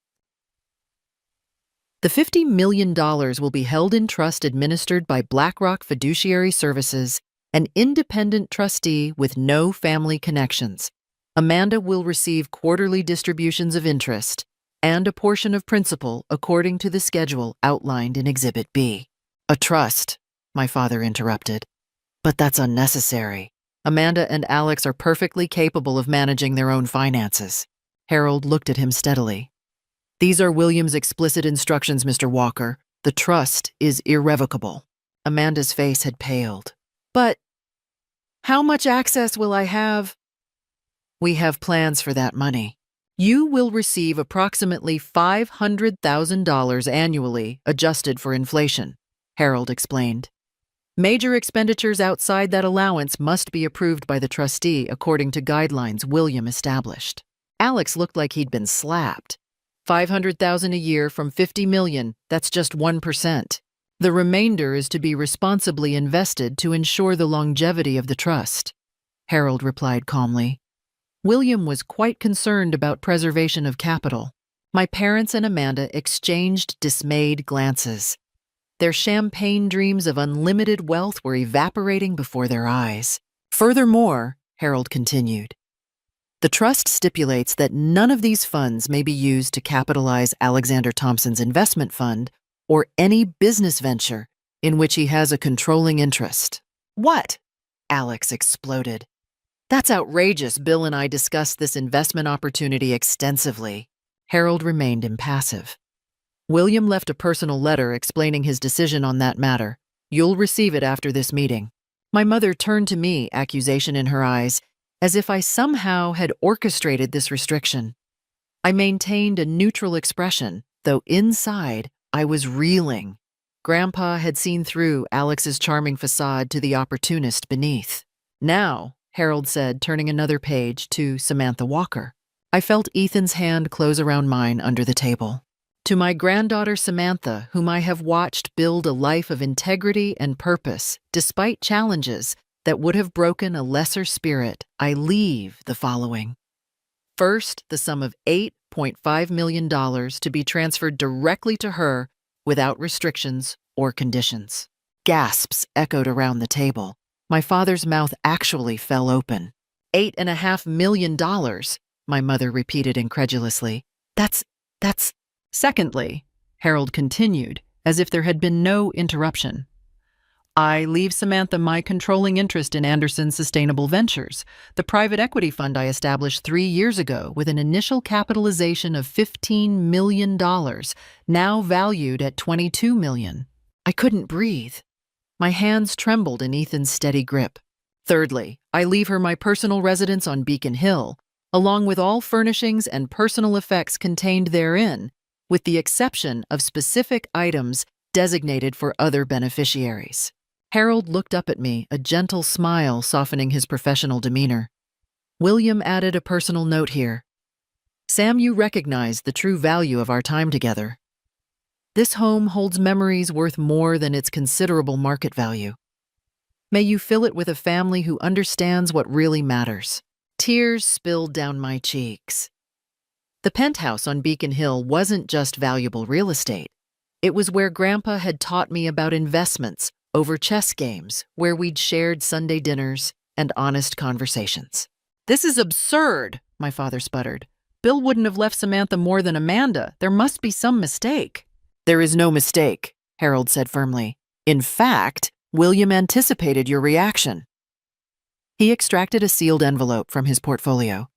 "The $50 million will be held in trust administered by BlackRock Fiduciary Services, an independent trustee with no family connections. Amanda will receive quarterly distributions of interest and a portion of principal according to the schedule outlined in Exhibit B." "A trust," my father interrupted. "But that's unnecessary." Amanda and Alex are perfectly capable of managing their own finances. Harold looked at him steadily. These are William's explicit instructions, Mr. Walker. The trust is irrevocable. Amanda's face had paled. But how much access will I have? We have plans for that money. You will receive approximately $500,000 annually, adjusted for inflation, Harold explained. Major expenditures outside that allowance must be approved by the trustee according to guidelines William established. Alex looked like he'd been slapped. $500,000 a year from $50 million, that's just 1%. The remainder is to be responsibly invested to ensure the longevity of the trust, Harold replied calmly. William was quite concerned about preservation of capital. My parents and Amanda exchanged dismayed glances. Their champagne dreams of unlimited wealth were evaporating before their eyes. Furthermore, Harold continued, the trust stipulates that none of these funds may be used to capitalize Alexander Thompson's investment fund or any business venture in which he has a controlling interest. What? Alex exploded. That's outrageous. Bill and I discussed this investment opportunity extensively. Harold remained impassive. William left a personal letter explaining his decision on that matter. You'll receive it after this meeting. My mother turned to me, accusation in her eyes, as if I somehow had orchestrated this restriction. I maintained a neutral expression, though inside I was reeling. Grandpa had seen through Alex's charming facade to the opportunist beneath. Now, Harold said, turning another page to Samantha Walker. I felt Ethan's hand close around mine under the table. To my granddaughter Samantha, whom I have watched build a life of integrity and purpose, despite challenges that would have broken a lesser spirit, I leave the following. First, the sum of $8.5 million to be transferred directly to her without restrictions or conditions. Gasps echoed around the table. My father's mouth actually fell open. $8.5 million, my mother repeated incredulously. That's... Secondly, Harold continued, as if there had been no interruption. I leave Samantha my controlling interest in Anderson's Sustainable Ventures, the private equity fund I established 3 years ago with an initial capitalization of $15 million, now valued at $22 million. I couldn't breathe. My hands trembled in Ethan's steady grip. Thirdly, I leave her my personal residence on Beacon Hill, along with all furnishings and personal effects contained therein, with the exception of specific items designated for other beneficiaries. Harold looked up at me, a gentle smile softening his professional demeanor. William added a personal note here. Sam, you recognize the true value of our time together. This home holds memories worth more than its considerable market value. May you fill it with a family who understands what really matters. Tears spilled down my cheeks. The penthouse on Beacon Hill wasn't just valuable real estate. It was where Grandpa had taught me about investments over chess games, where we'd shared Sunday dinners and honest conversations. This is absurd, my father sputtered. Bill wouldn't have left Samantha more than Amanda. There must be some mistake. There is no mistake, Harold said firmly. In fact, William anticipated your reaction. He extracted a sealed envelope from his portfolio.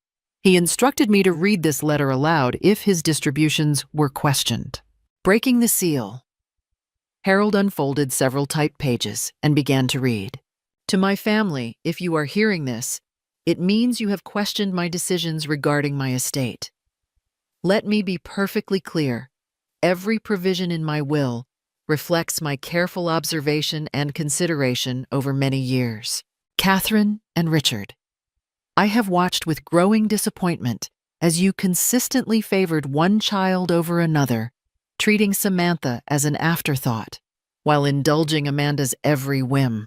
He instructed me to read this letter aloud if his distributions were questioned. Breaking the seal, Harold unfolded several typed pages and began to read. To my family, if you are hearing this, it means you have questioned my decisions regarding my estate. Let me be perfectly clear. Every provision in my will reflects my careful observation and consideration over many years. Catherine and Richard, I have watched with growing disappointment as you consistently favored one child over another, treating Samantha as an afterthought, while indulging Amanda's every whim.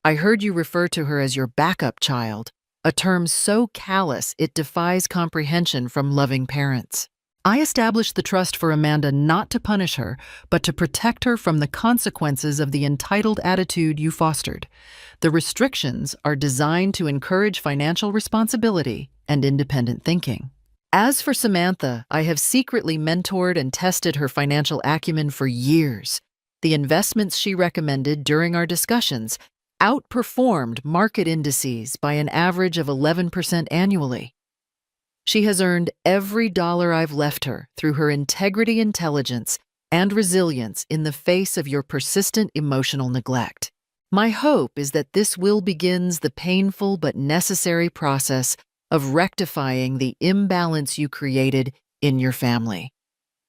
I heard you refer to her as your backup child, a term so callous it defies comprehension from loving parents. I established the trust for Amanda not to punish her, but to protect her from the consequences of the entitled attitude you fostered. The restrictions are designed to encourage financial responsibility and independent thinking. As for Samantha, I have secretly mentored and tested her financial acumen for years. The investments she recommended during our discussions outperformed market indices by an average of 11% annually. She has earned every dollar I've left her through her integrity, intelligence, and resilience in the face of your persistent emotional neglect. My hope is that this will begins the painful but necessary process of rectifying the imbalance you created in your family.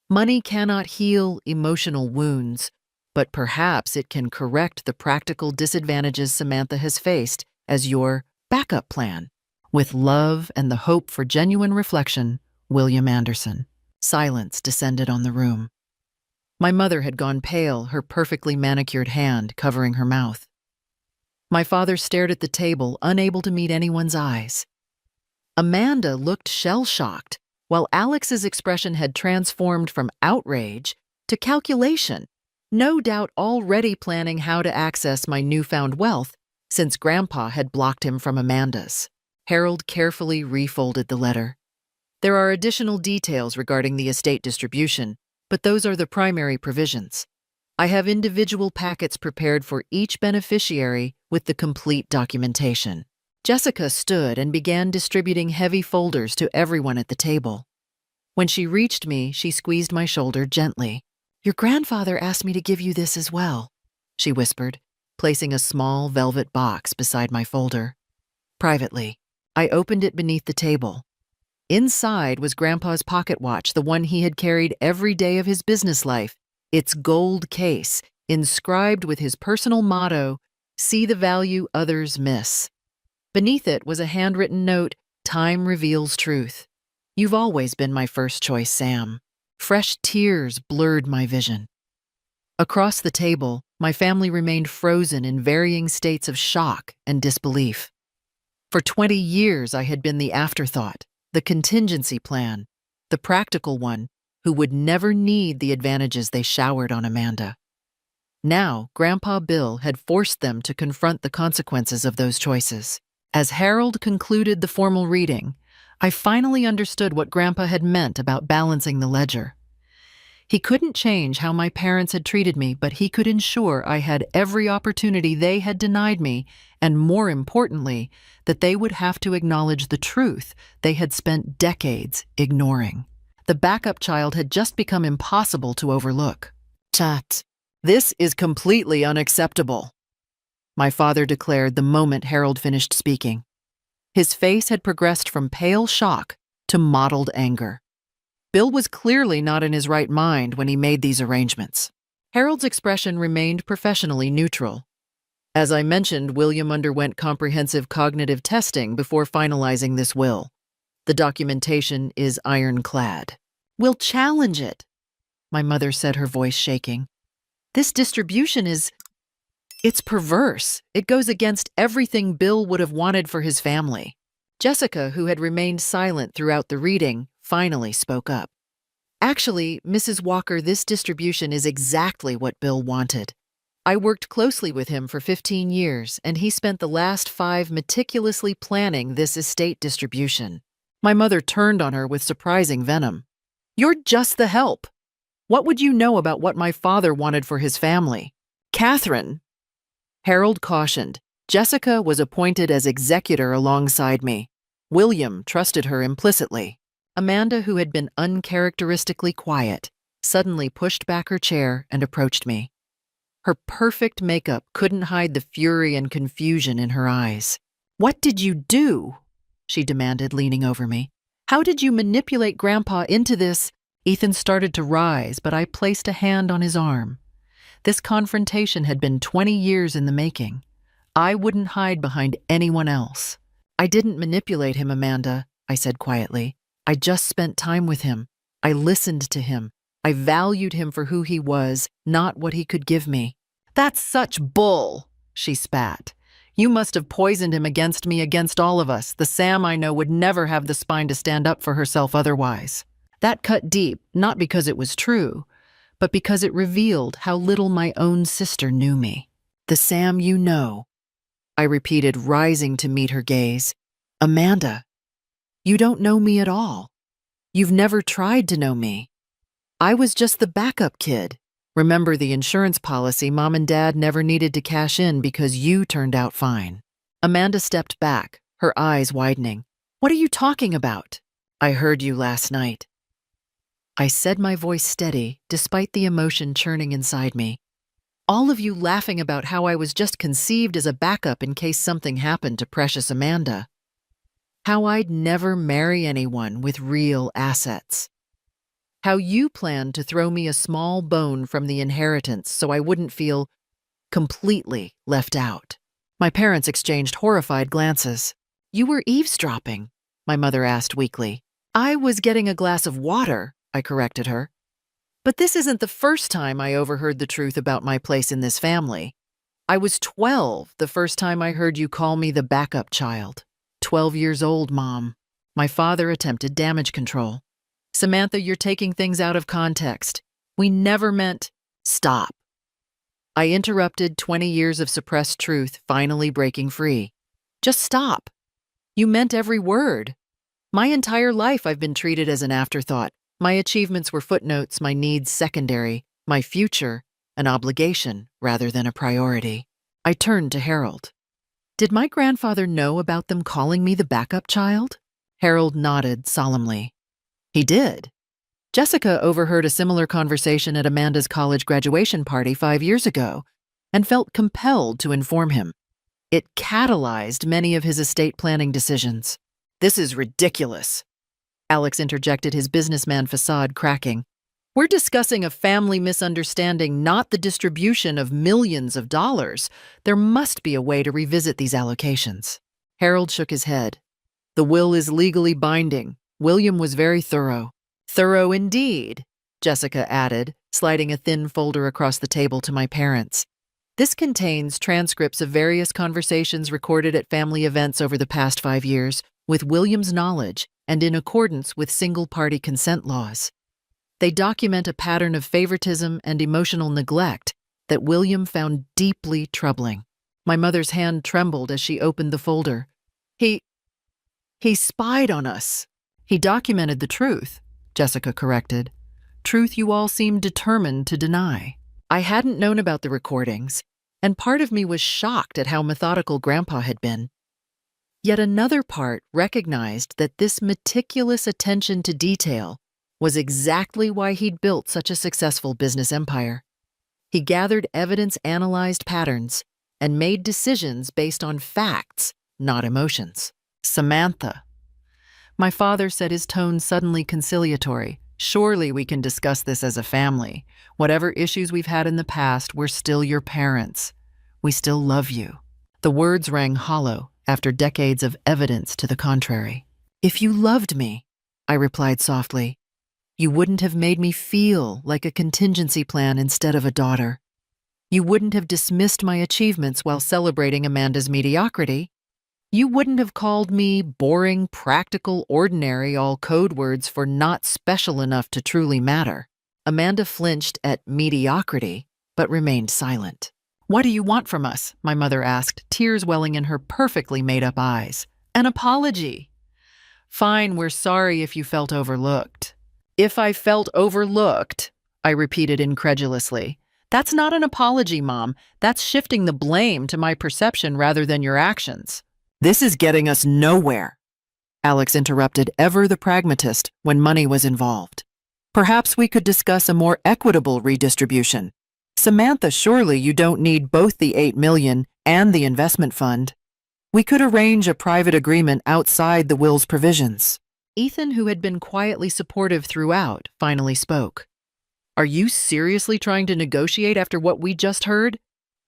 Money cannot heal emotional wounds, but perhaps it can correct the practical disadvantages Samantha has faced as your backup plan. With love and the hope for genuine reflection, William Anderson. Silence descended on the room. My mother had gone pale, her perfectly manicured hand covering her mouth. My father stared at the table, unable to meet anyone's eyes. Amanda looked shell-shocked, while Alex's expression had transformed from outrage to calculation, no doubt already planning how to access my newfound wealth since Grandpa had blocked him from Amanda's. Harold carefully refolded the letter. There are additional details regarding the estate distribution, but those are the primary provisions. I have individual packets prepared for each beneficiary with the complete documentation. Jessica stood and began distributing heavy folders to everyone at the table. When she reached me, she squeezed my shoulder gently. "Your grandfather asked me to give you this as well," she whispered, placing a small velvet box beside my folder. Privately, I opened it beneath the table. Inside was Grandpa's pocket watch, the one he had carried every day of his business life, its gold case, inscribed with his personal motto, "See the value others miss." Beneath it was a handwritten note, "Time reveals truth. You've always been my first choice, Sam." Fresh tears blurred my vision. Across the table, my family remained frozen in varying states of shock and disbelief. For 20 years, I had been the afterthought, the contingency plan, the practical one who would never need the advantages they showered on Amanda. Now, Grandpa Bill had forced them to confront the consequences of those choices. As Harold concluded the formal reading, I finally understood what Grandpa had meant about balancing the ledger. He couldn't change how my parents had treated me, but he could ensure I had every opportunity they had denied me, and more importantly, that they would have to acknowledge the truth they had spent decades ignoring. The backup child had just become impossible to overlook. "Chat, this is completely unacceptable," my father declared the moment Harold finished speaking. His face had progressed from pale shock to mottled anger. Bill was clearly not in his right mind when he made these arrangements. Harold's expression remained professionally neutral. As I mentioned, William underwent comprehensive cognitive testing before finalizing this will. The documentation is ironclad. "We'll challenge it," my mother said, her voice shaking. "This distribution it's perverse. It goes against everything Bill would have wanted for his family." Jessica, who had remained silent throughout the reading, finally spoke up. "Actually, Mrs. Walker, this distribution is exactly what Bill wanted. I worked closely with him for 15 years, and he spent the last 5 meticulously planning this estate distribution." My mother turned on her with surprising venom. "You're just the help. What would you know about what my father wanted for his family?" "Catherine," Harold cautioned, "Jessica was appointed as executor alongside me. William trusted her implicitly." Amanda, who had been uncharacteristically quiet, suddenly pushed back her chair and approached me. Her perfect makeup couldn't hide the fury and confusion in her eyes. "What did you do?" she demanded, leaning over me. "How did you manipulate Grandpa into this?" Ethan started to rise, but I placed a hand on his arm. This confrontation had been 20 years in the making. I wouldn't hide behind anyone else. "I didn't manipulate him, Amanda," I said quietly. "I just spent time with him. I listened to him. I valued him for who he was, not what he could give me." "That's such bull," she spat. "You must have poisoned him against me, against all of us. The Sam I know would never have the spine to stand up for herself otherwise." That cut deep, not because it was true, but because it revealed how little my own sister knew me. "The Sam you know," I repeated, rising to meet her gaze. "Amanda, you don't know me at all. You've never tried to know me. I was just the backup kid, Remember the insurance policy Mom and Dad never needed to cash in because you turned out fine. Amanda stepped back, her eyes widening. What are you talking about? I heard you last night. I said, my voice steady, despite the emotion churning inside me. All of you laughing about how I was just conceived as a backup in case something happened to precious Amanda. How I'd never marry anyone with real assets. How you planned to throw me a small bone from the inheritance so I wouldn't feel completely left out. My parents exchanged horrified glances. You were eavesdropping, my mother asked weakly. I was getting a glass of water, I corrected her. But this isn't the first time I overheard the truth about my place in this family. I was 12 the first time I heard you call me the backup child. 12 years old, Mom. My father attempted damage control. Samantha, you're taking things out of context. We never meant— Stop. I interrupted 20 years of suppressed truth finally breaking free. Just stop. You meant every word. My entire life I've been treated as an afterthought. My achievements were footnotes, my needs secondary, my future an obligation rather than a priority. I turned to Harold. Did my grandfather know about them calling me the backup child? Harold nodded solemnly. He did. Jessica overheard a similar conversation at Amanda's college graduation party 5 years ago and felt compelled to inform him. It catalyzed many of his estate planning decisions. This is ridiculous. Alex interjected, his businessman facade cracking. We're discussing a family misunderstanding, not the distribution of millions of dollars. There must be a way to revisit these allocations. Harold shook his head. The will is legally binding. William was very thorough. Thorough indeed, Jessica added, sliding a thin folder across the table to my parents. This contains transcripts of various conversations recorded at family events over the past 5 years, with William's knowledge and in accordance with single-party consent laws. They document a pattern of favoritism and emotional neglect that William found deeply troubling. My mother's hand trembled as she opened the folder. He spied on us. He documented the truth, Jessica corrected. Truth you all seemed determined to deny. I hadn't known about the recordings, and part of me was shocked at how methodical Grandpa had been. Yet another part recognized that this meticulous attention to detail was exactly why he'd built such a successful business empire. He gathered evidence-analyzed patterns and made decisions based on facts, not emotions. Samantha. My father said, his tone suddenly conciliatory. Surely we can discuss this as a family. Whatever issues we've had in the past, we're still your parents. We still love you. The words rang hollow after decades of evidence to the contrary. If you loved me, I replied softly, you wouldn't have made me feel like a contingency plan instead of a daughter. You wouldn't have dismissed my achievements while celebrating Amanda's mediocrity. You wouldn't have called me boring, practical, ordinary, all code words for not special enough to truly matter. Amanda flinched at mediocrity, but remained silent. What do you want from us? My mother asked, tears welling in her perfectly made-up eyes. An apology. Fine, we're sorry if you felt overlooked. If I felt overlooked, I repeated incredulously. That's not an apology, Mom. That's shifting the blame to my perception rather than your actions. This is getting us nowhere, Alex interrupted, ever the pragmatist when money was involved. Perhaps we could discuss a more equitable redistribution. Samantha, surely you don't need both the $8 million and the investment fund. We could arrange a private agreement outside the will's provisions. Ethan, who had been quietly supportive throughout, finally spoke. Are you seriously trying to negotiate after what we just heard?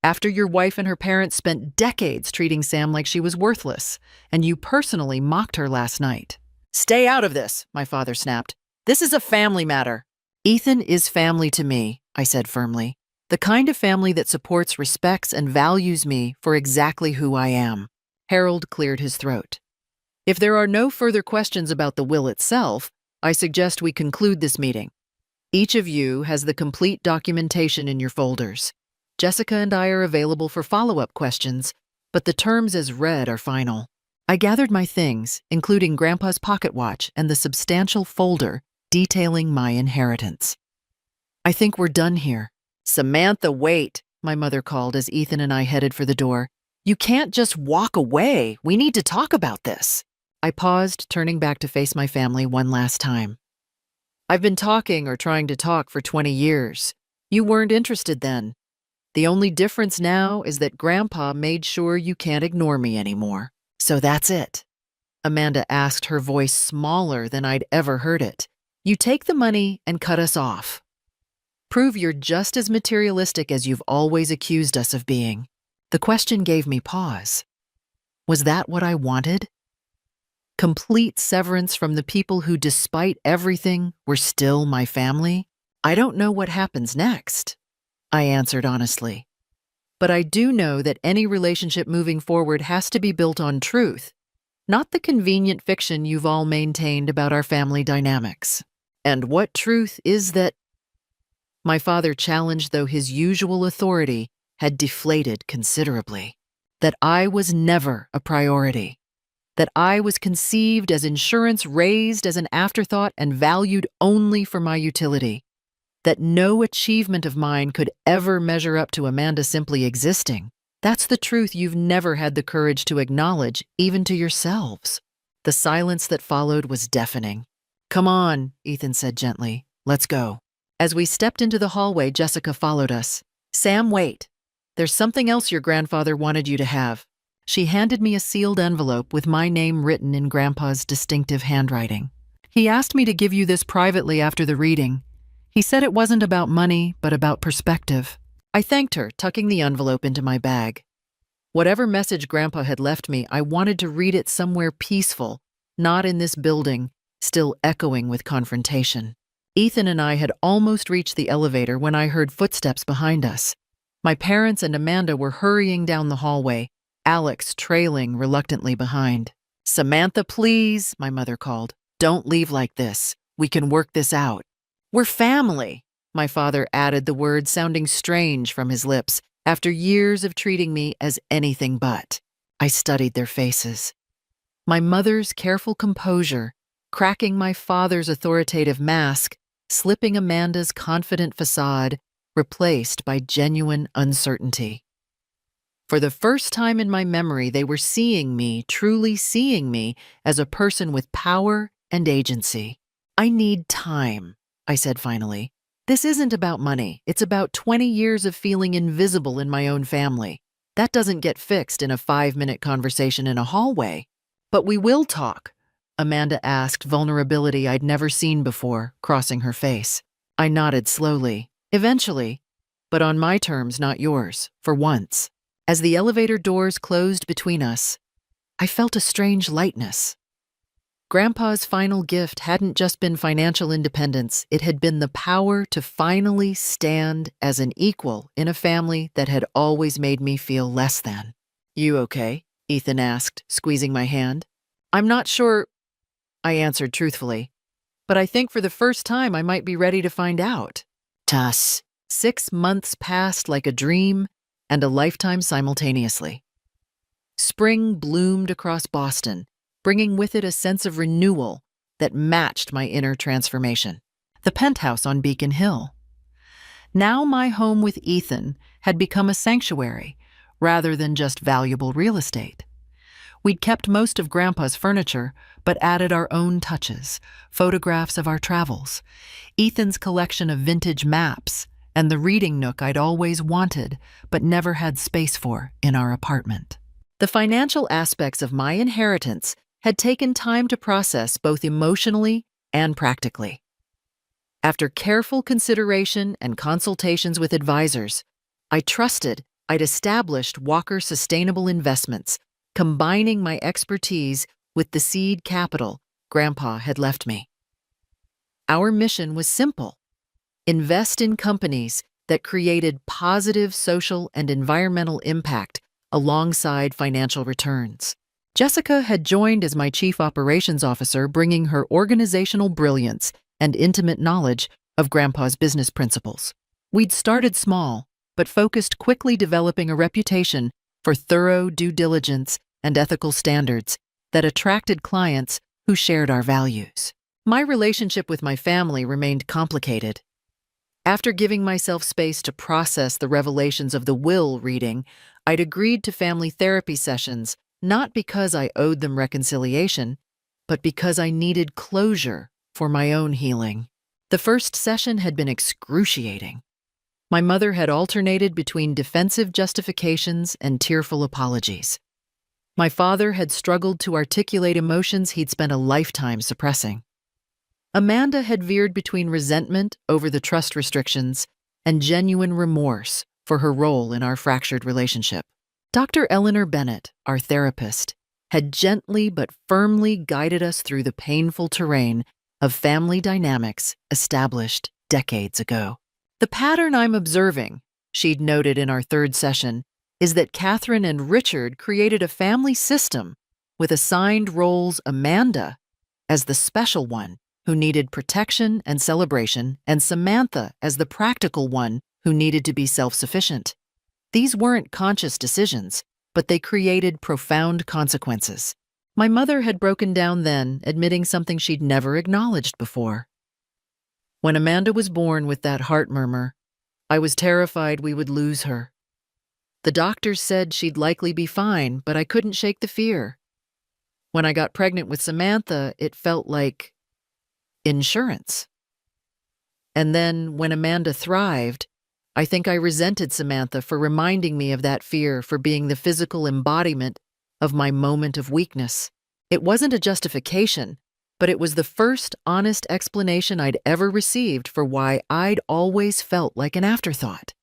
After your wife and her parents spent decades treating Sam like she was worthless, and you personally mocked her last night. Stay out of this, my father snapped. This is a family matter. Ethan is family to me, I said firmly. The kind of family that supports, respects, and values me for exactly who I am. Harold cleared his throat. If there are no further questions about the will itself, I suggest we conclude this meeting. Each of you has the complete documentation in your folders. Jessica and I are available for follow-up questions, but the terms as read are final. I gathered my things, including Grandpa's pocket watch and the substantial folder detailing my inheritance. I think we're done here, "Samantha, wait," my mother called as Ethan and I headed for the door. "You can't just walk away. We need to talk about this." I paused, turning back to face my family one last time. "I've been talking or trying to talk for 20 years. You weren't interested then. The only difference now is that Grandpa made sure you can't ignore me anymore. So that's it." Amanda asked, her voice smaller than I'd ever heard it. "You take the money and cut us off. Prove you're just as materialistic as you've always accused us of being." The question gave me pause. Was that what I wanted? Complete severance from the people who, despite everything, were still my family? "I don't know what happens next," I answered honestly. "But I do know that any relationship moving forward has to be built on truth, not the convenient fiction you've all maintained about our family dynamics." "And what truth is that?" My father challenged, though his usual authority had deflated considerably. "That I was never a priority. That I was conceived as insurance, raised as an afterthought, and valued only for my utility. That no achievement of mine could ever measure up to Amanda simply existing. That's the truth you've never had the courage to acknowledge, even to yourselves." The silence that followed was deafening. "Come on," Ethan said gently. "Let's go." As we stepped into the hallway, Jessica followed us. "Sam, wait. There's something else your grandfather wanted you to have." She handed me a sealed envelope with my name written in Grandpa's distinctive handwriting. "He asked me to give you this privately after the reading. He said it wasn't about money, but about perspective." I thanked her, tucking the envelope into my bag. Whatever message Grandpa had left me, I wanted to read it somewhere peaceful, not in this building, still echoing with confrontation. Ethan and I had almost reached the elevator when I heard footsteps behind us. My parents and Amanda were hurrying down the hallway, Alex trailing reluctantly behind. "Samantha, please," my mother called. "Don't leave like this. We can work this out." "We're family," my father added, the word sounding strange from his lips, after years of treating me as anything but. I studied their faces. My mother's careful composure, cracking my father's authoritative mask, slipping Amanda's confident facade, replaced by genuine uncertainty. For the first time in my memory, they were seeing me, truly seeing me, as a person with power and agency. "I need time," I said finally. "This isn't about money. It's about 20 years of feeling invisible in my own family. That doesn't get fixed in a 5-minute conversation in a hallway." "But we will talk," Amanda asked, vulnerability I'd never seen before, crossing her face. I nodded slowly. "Eventually, but on my terms, not yours, for once." As the elevator doors closed between us, I felt a strange lightness. Grandpa's final gift hadn't just been financial independence, it had been the power to finally stand as an equal in a family that had always made me feel less than. "You okay?" Ethan asked, squeezing my hand. "I'm not sure," I answered truthfully, "but I think for the first time I might be ready to find out." Tuss. 6 months passed like a dream and a lifetime simultaneously. Spring bloomed across Boston, bringing with it a sense of renewal that matched my inner transformation. The penthouse on Beacon Hill. Now my home with Ethan had become a sanctuary rather than just valuable real estate. We'd kept most of Grandpa's furniture, but added our own touches, photographs of our travels, Ethan's collection of vintage maps, and the reading nook I'd always wanted but never had space for in our apartment. The financial aspects of my inheritance had taken time to process both emotionally and practically. After careful consideration and consultations with advisors, I trusted I'd established Walker Sustainable Investments, combining my expertise with the seed capital Grandpa had left me. Our mission was simple: invest in companies that created positive social and environmental impact alongside financial returns. Jessica had joined as my chief operations officer, bringing her organizational brilliance and intimate knowledge of Grandpa's business principles. We'd started small, but focused, quickly developing a reputation for thorough due diligence and ethical standards that attracted clients who shared our values. My relationship with my family remained complicated. After giving myself space to process the revelations of the will reading, I'd agreed to family therapy sessions, not because I owed them reconciliation, but because I needed closure for my own healing. The first session had been excruciating. My mother had alternated between defensive justifications and tearful apologies. My father had struggled to articulate emotions he'd spent a lifetime suppressing. Amanda had veered between resentment over the trust restrictions and genuine remorse for her role in our fractured relationship. Dr. Eleanor Bennett, our therapist, had gently but firmly guided us through the painful terrain of family dynamics established decades ago. The pattern I'm observing, she'd noted in our third session, is that Catherine and Richard created a family system with assigned roles: Amanda as the special one who needed protection and celebration, and Samantha as the practical one who needed to be self-sufficient. These weren't conscious decisions, but they created profound consequences. My mother had broken down then, admitting something she'd never acknowledged before. When Amanda was born with that heart murmur, I was terrified we would lose her. The doctors said she'd likely be fine, but I couldn't shake the fear. When I got pregnant with Samantha, it felt like insurance. And then, when Amanda thrived, I think I resented Samantha for reminding me of that fear, for being the physical embodiment of my moment of weakness. It wasn't a justification, but it was the first honest explanation I'd ever received for why I'd always felt like an afterthought.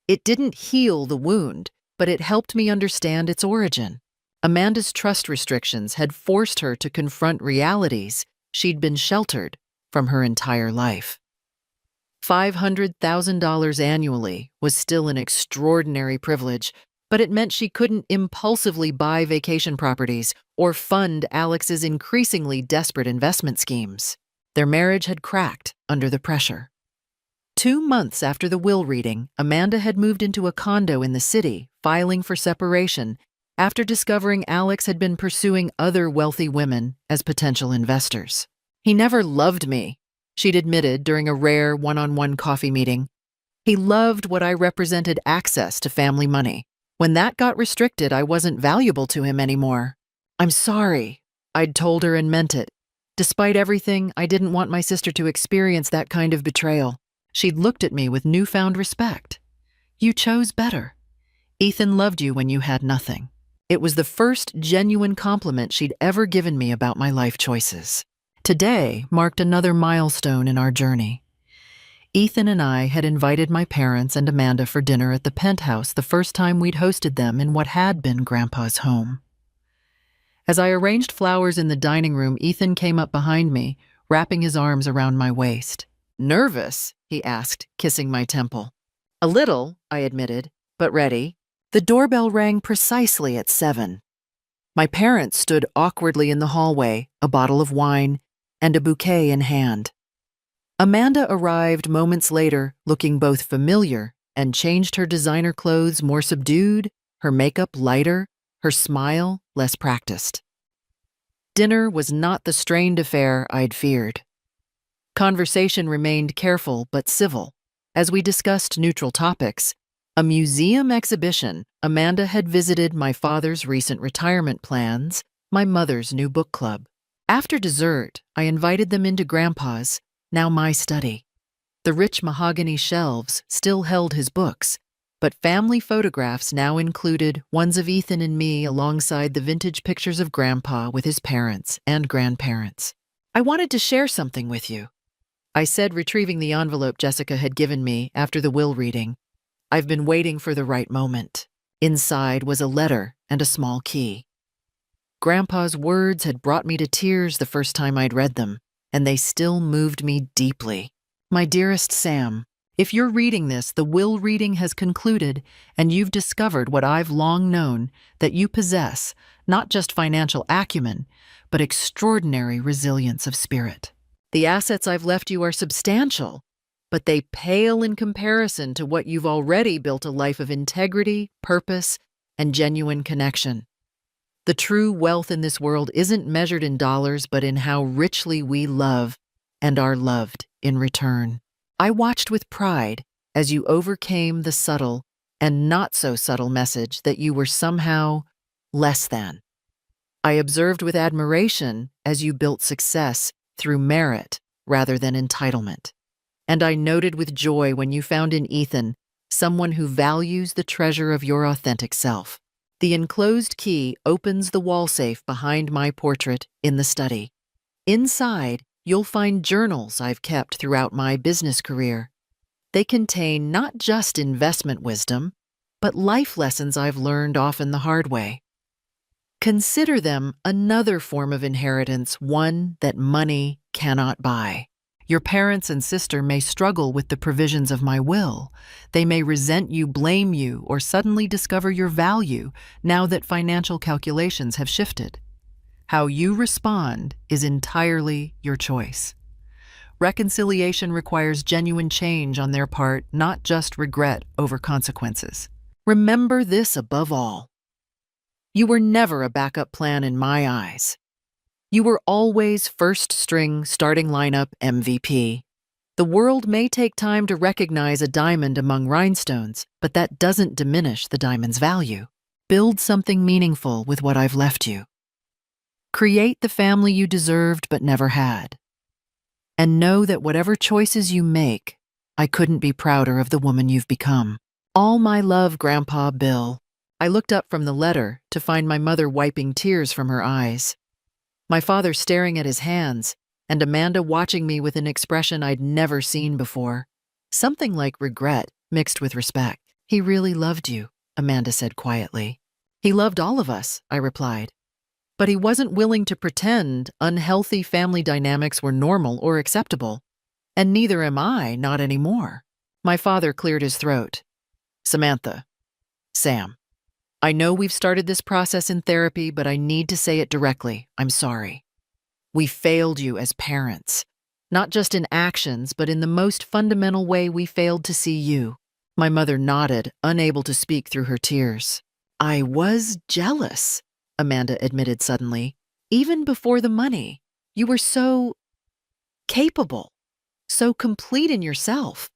It didn't heal the wound, but it helped me understand its origin. Amanda's trust restrictions had forced her to confront realities she'd been sheltered from her entire life. $500,000 annually was still an extraordinary privilege, but it meant she couldn't impulsively buy vacation properties or fund Alex's increasingly desperate investment schemes. Their marriage had cracked under the pressure. 2 months after the will reading, Amanda had moved into a condo in the city, filing for separation, after discovering Alex had been pursuing other wealthy women as potential investors. "He never loved me," she'd admitted during a rare one-on-one coffee meeting. "He loved what I represented: access to family money. When that got restricted, I wasn't valuable to him anymore." "I'm sorry," I'd told her, and meant it. Despite everything, I didn't want my sister to experience that kind of betrayal. She'd looked at me with newfound respect. "You chose better. Ethan loved you when you had nothing." It was the first genuine compliment she'd ever given me about my life choices. Today marked another milestone in our journey. Ethan and I had invited my parents and Amanda for dinner at the penthouse, the first time we'd hosted them in what had been Grandpa's home. As I arranged flowers in the dining room, Ethan came up behind me, wrapping his arms around my waist. "Nervous?" he asked, kissing my temple. "A little," I admitted, "but ready." The doorbell rang precisely at 7. My parents stood awkwardly in the hallway, a bottle of wine and a bouquet in hand. Amanda arrived moments later, looking both familiar, and changed her designer clothes more subdued, her makeup lighter, her smile less practiced. Dinner was not the strained affair I'd feared. Conversation remained careful but civil. As we discussed neutral topics, a museum exhibition, Amanda had visited my father's recent retirement plans, my mother's new book club. After dessert, I invited them into Grandpa's, now my study. The rich mahogany shelves still held his books, but family photographs now included ones of Ethan and me alongside the vintage pictures of Grandpa with his parents and grandparents. "I wanted to share something with you," I said, retrieving the envelope Jessica had given me after the will reading. "I've been waiting for the right moment." Inside was a letter and a small key. Grandpa's words had brought me to tears the first time I'd read them, and they still moved me deeply. "My dearest Sam, if you're reading this, the will reading has concluded, and you've discovered what I've long known, that you possess not just financial acumen, but extraordinary resilience of spirit. The assets I've left you are substantial, but they pale in comparison to what you've already built: a life of integrity, purpose, and genuine connection. The true wealth in this world isn't measured in dollars, but in how richly we love and are loved in return." I watched with pride as you overcame the subtle and not so subtle message that you were somehow less than. I observed with admiration as you built success through merit rather than entitlement. And I noted with joy when you found in Ethan someone who values the treasure of your authentic self. The enclosed key opens the wall safe behind my portrait in the study. Inside, you'll find journals I've kept throughout my business career. They contain not just investment wisdom, but life lessons I've learned often the hard way. Consider them another form of inheritance, one that money cannot buy. Your parents and sister may struggle with the provisions of my will. They may resent you, blame you, or suddenly discover your value now that financial calculations have shifted. How you respond is entirely your choice. Reconciliation requires genuine change on their part, not just regret over consequences. Remember this above all. You were never a backup plan in my eyes. You were always first string starting lineup MVP. The world may take time to recognize a diamond among rhinestones, but that doesn't diminish the diamond's value. Build something meaningful with what I've left you. Create the family you deserved but never had. And know that whatever choices you make, I couldn't be prouder of the woman you've become. All my love, Grandpa Bill. I looked up from the letter to find my mother wiping tears from her eyes. My father staring at his hands, and Amanda watching me with an expression I'd never seen before. Something like regret mixed with respect. He really loved you, Amanda said quietly. He loved all of us, I replied. But he wasn't willing to pretend unhealthy family dynamics were normal or acceptable. And neither am I, not anymore. My father cleared his throat. Samantha. Sam. I know we've started this process in therapy, but I need to say it directly. I'm sorry. We failed you as parents. Not just in actions, but in the most fundamental way we failed to see you. My mother nodded, unable to speak through her tears. I was jealous, Amanda admitted suddenly. Even before the money. You were so capable, so complete in yourself.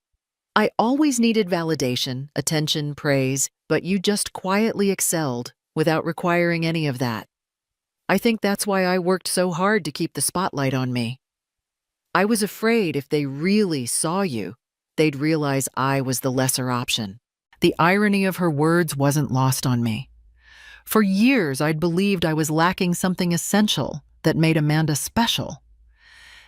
I always needed validation, attention, praise, but you just quietly excelled without requiring any of that. I think that's why I worked so hard to keep the spotlight on me. I was afraid if they really saw you, they'd realize I was the lesser option. The irony of her words wasn't lost on me. For years, I'd believed I was lacking something essential that made Amanda special.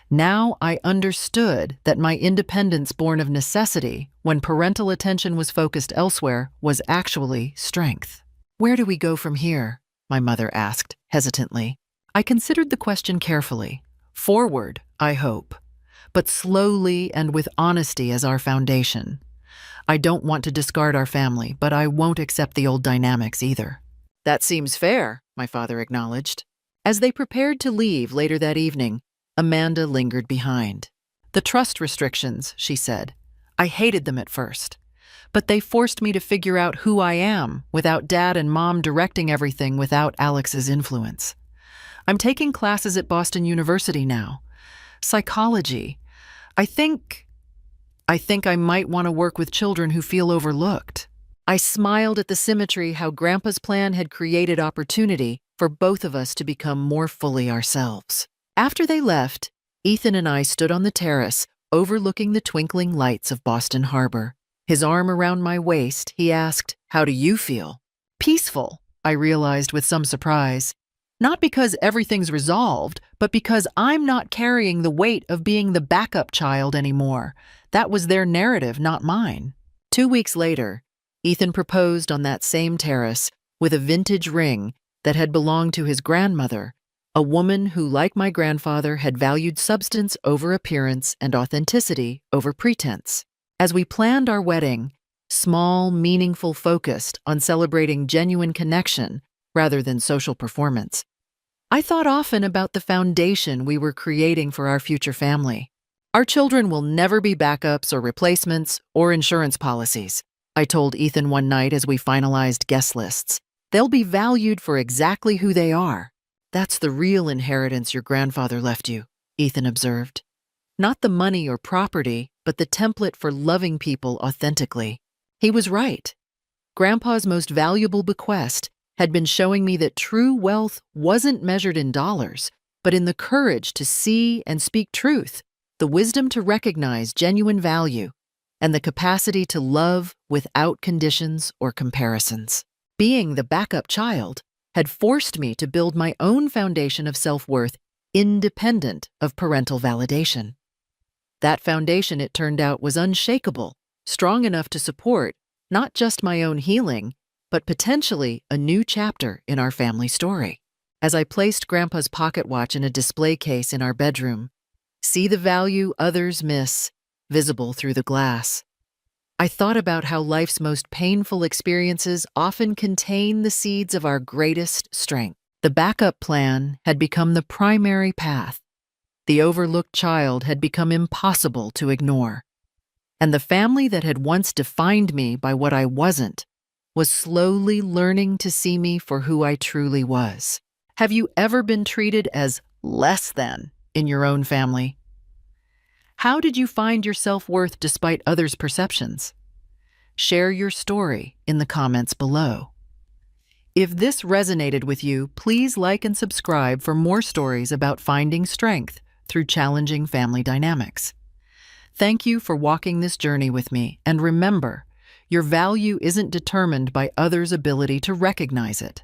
Now I understood that my independence born of necessity, when parental attention was focused elsewhere, was actually strength. Where do we go from here? My mother asked, hesitantly. I considered the question carefully. Forward, I hope, but slowly and with honesty as our foundation. I don't want to discard our family, but I won't accept the old dynamics either. That seems fair, my father acknowledged. As they prepared to leave later that evening, Amanda lingered behind. The trust restrictions, she said. I hated them at first, but they forced me to figure out who I am without Dad and Mom directing everything without Alex's influence. I'm taking classes at Boston University now. Psychology. I think I might want to work with children who feel overlooked. I smiled at the symmetry how Grandpa's plan had created opportunity for both of us to become more fully ourselves. After they left, Ethan and I stood on the terrace, overlooking the twinkling lights of Boston Harbor. His arm around my waist, he asked, "How do you feel?" Peaceful, I realized with some surprise. Not because everything's resolved, but because I'm not carrying the weight of being the backup child anymore. That was their narrative, not mine. 2 weeks later, Ethan proposed on that same terrace with a vintage ring that had belonged to his grandmother, a woman who, like my grandfather, had valued substance over appearance and authenticity over pretense. As we planned our wedding, small, meaningful, focused on celebrating genuine connection rather than social performance, I thought often about the foundation we were creating for our future family. Our children will never be backups or replacements or insurance policies, I told Ethan one night as we finalized guest lists. They'll be valued for exactly who they are. That's the real inheritance your grandfather left you, Ethan observed. Not the money or property, but the template for loving people authentically. He was right. Grandpa's most valuable bequest had been showing me that true wealth wasn't measured in dollars, but in the courage to see and speak truth, the wisdom to recognize genuine value, and the capacity to love without conditions or comparisons. Being the backup child had forced me to build my own foundation of self-worth independent of parental validation. That foundation, it turned out, was unshakable, strong enough to support not just my own healing, but potentially a new chapter in our family story. As I placed Grandpa's pocket watch in a display case in our bedroom, see the value others miss, visible through the glass, I thought about how life's most painful experiences often contain the seeds of our greatest strength. The backup plan had become the primary path. The overlooked child had become impossible to ignore. And the family that had once defined me by what I wasn't was slowly learning to see me for who I truly was. Have you ever been treated as less than in your own family? How did you find your self-worth despite others' perceptions? Share your story in the comments below. If this resonated with you, please like and subscribe for more stories about finding strength through challenging family dynamics. Thank you for walking this journey with me, and remember, your value isn't determined by others' ability to recognize it.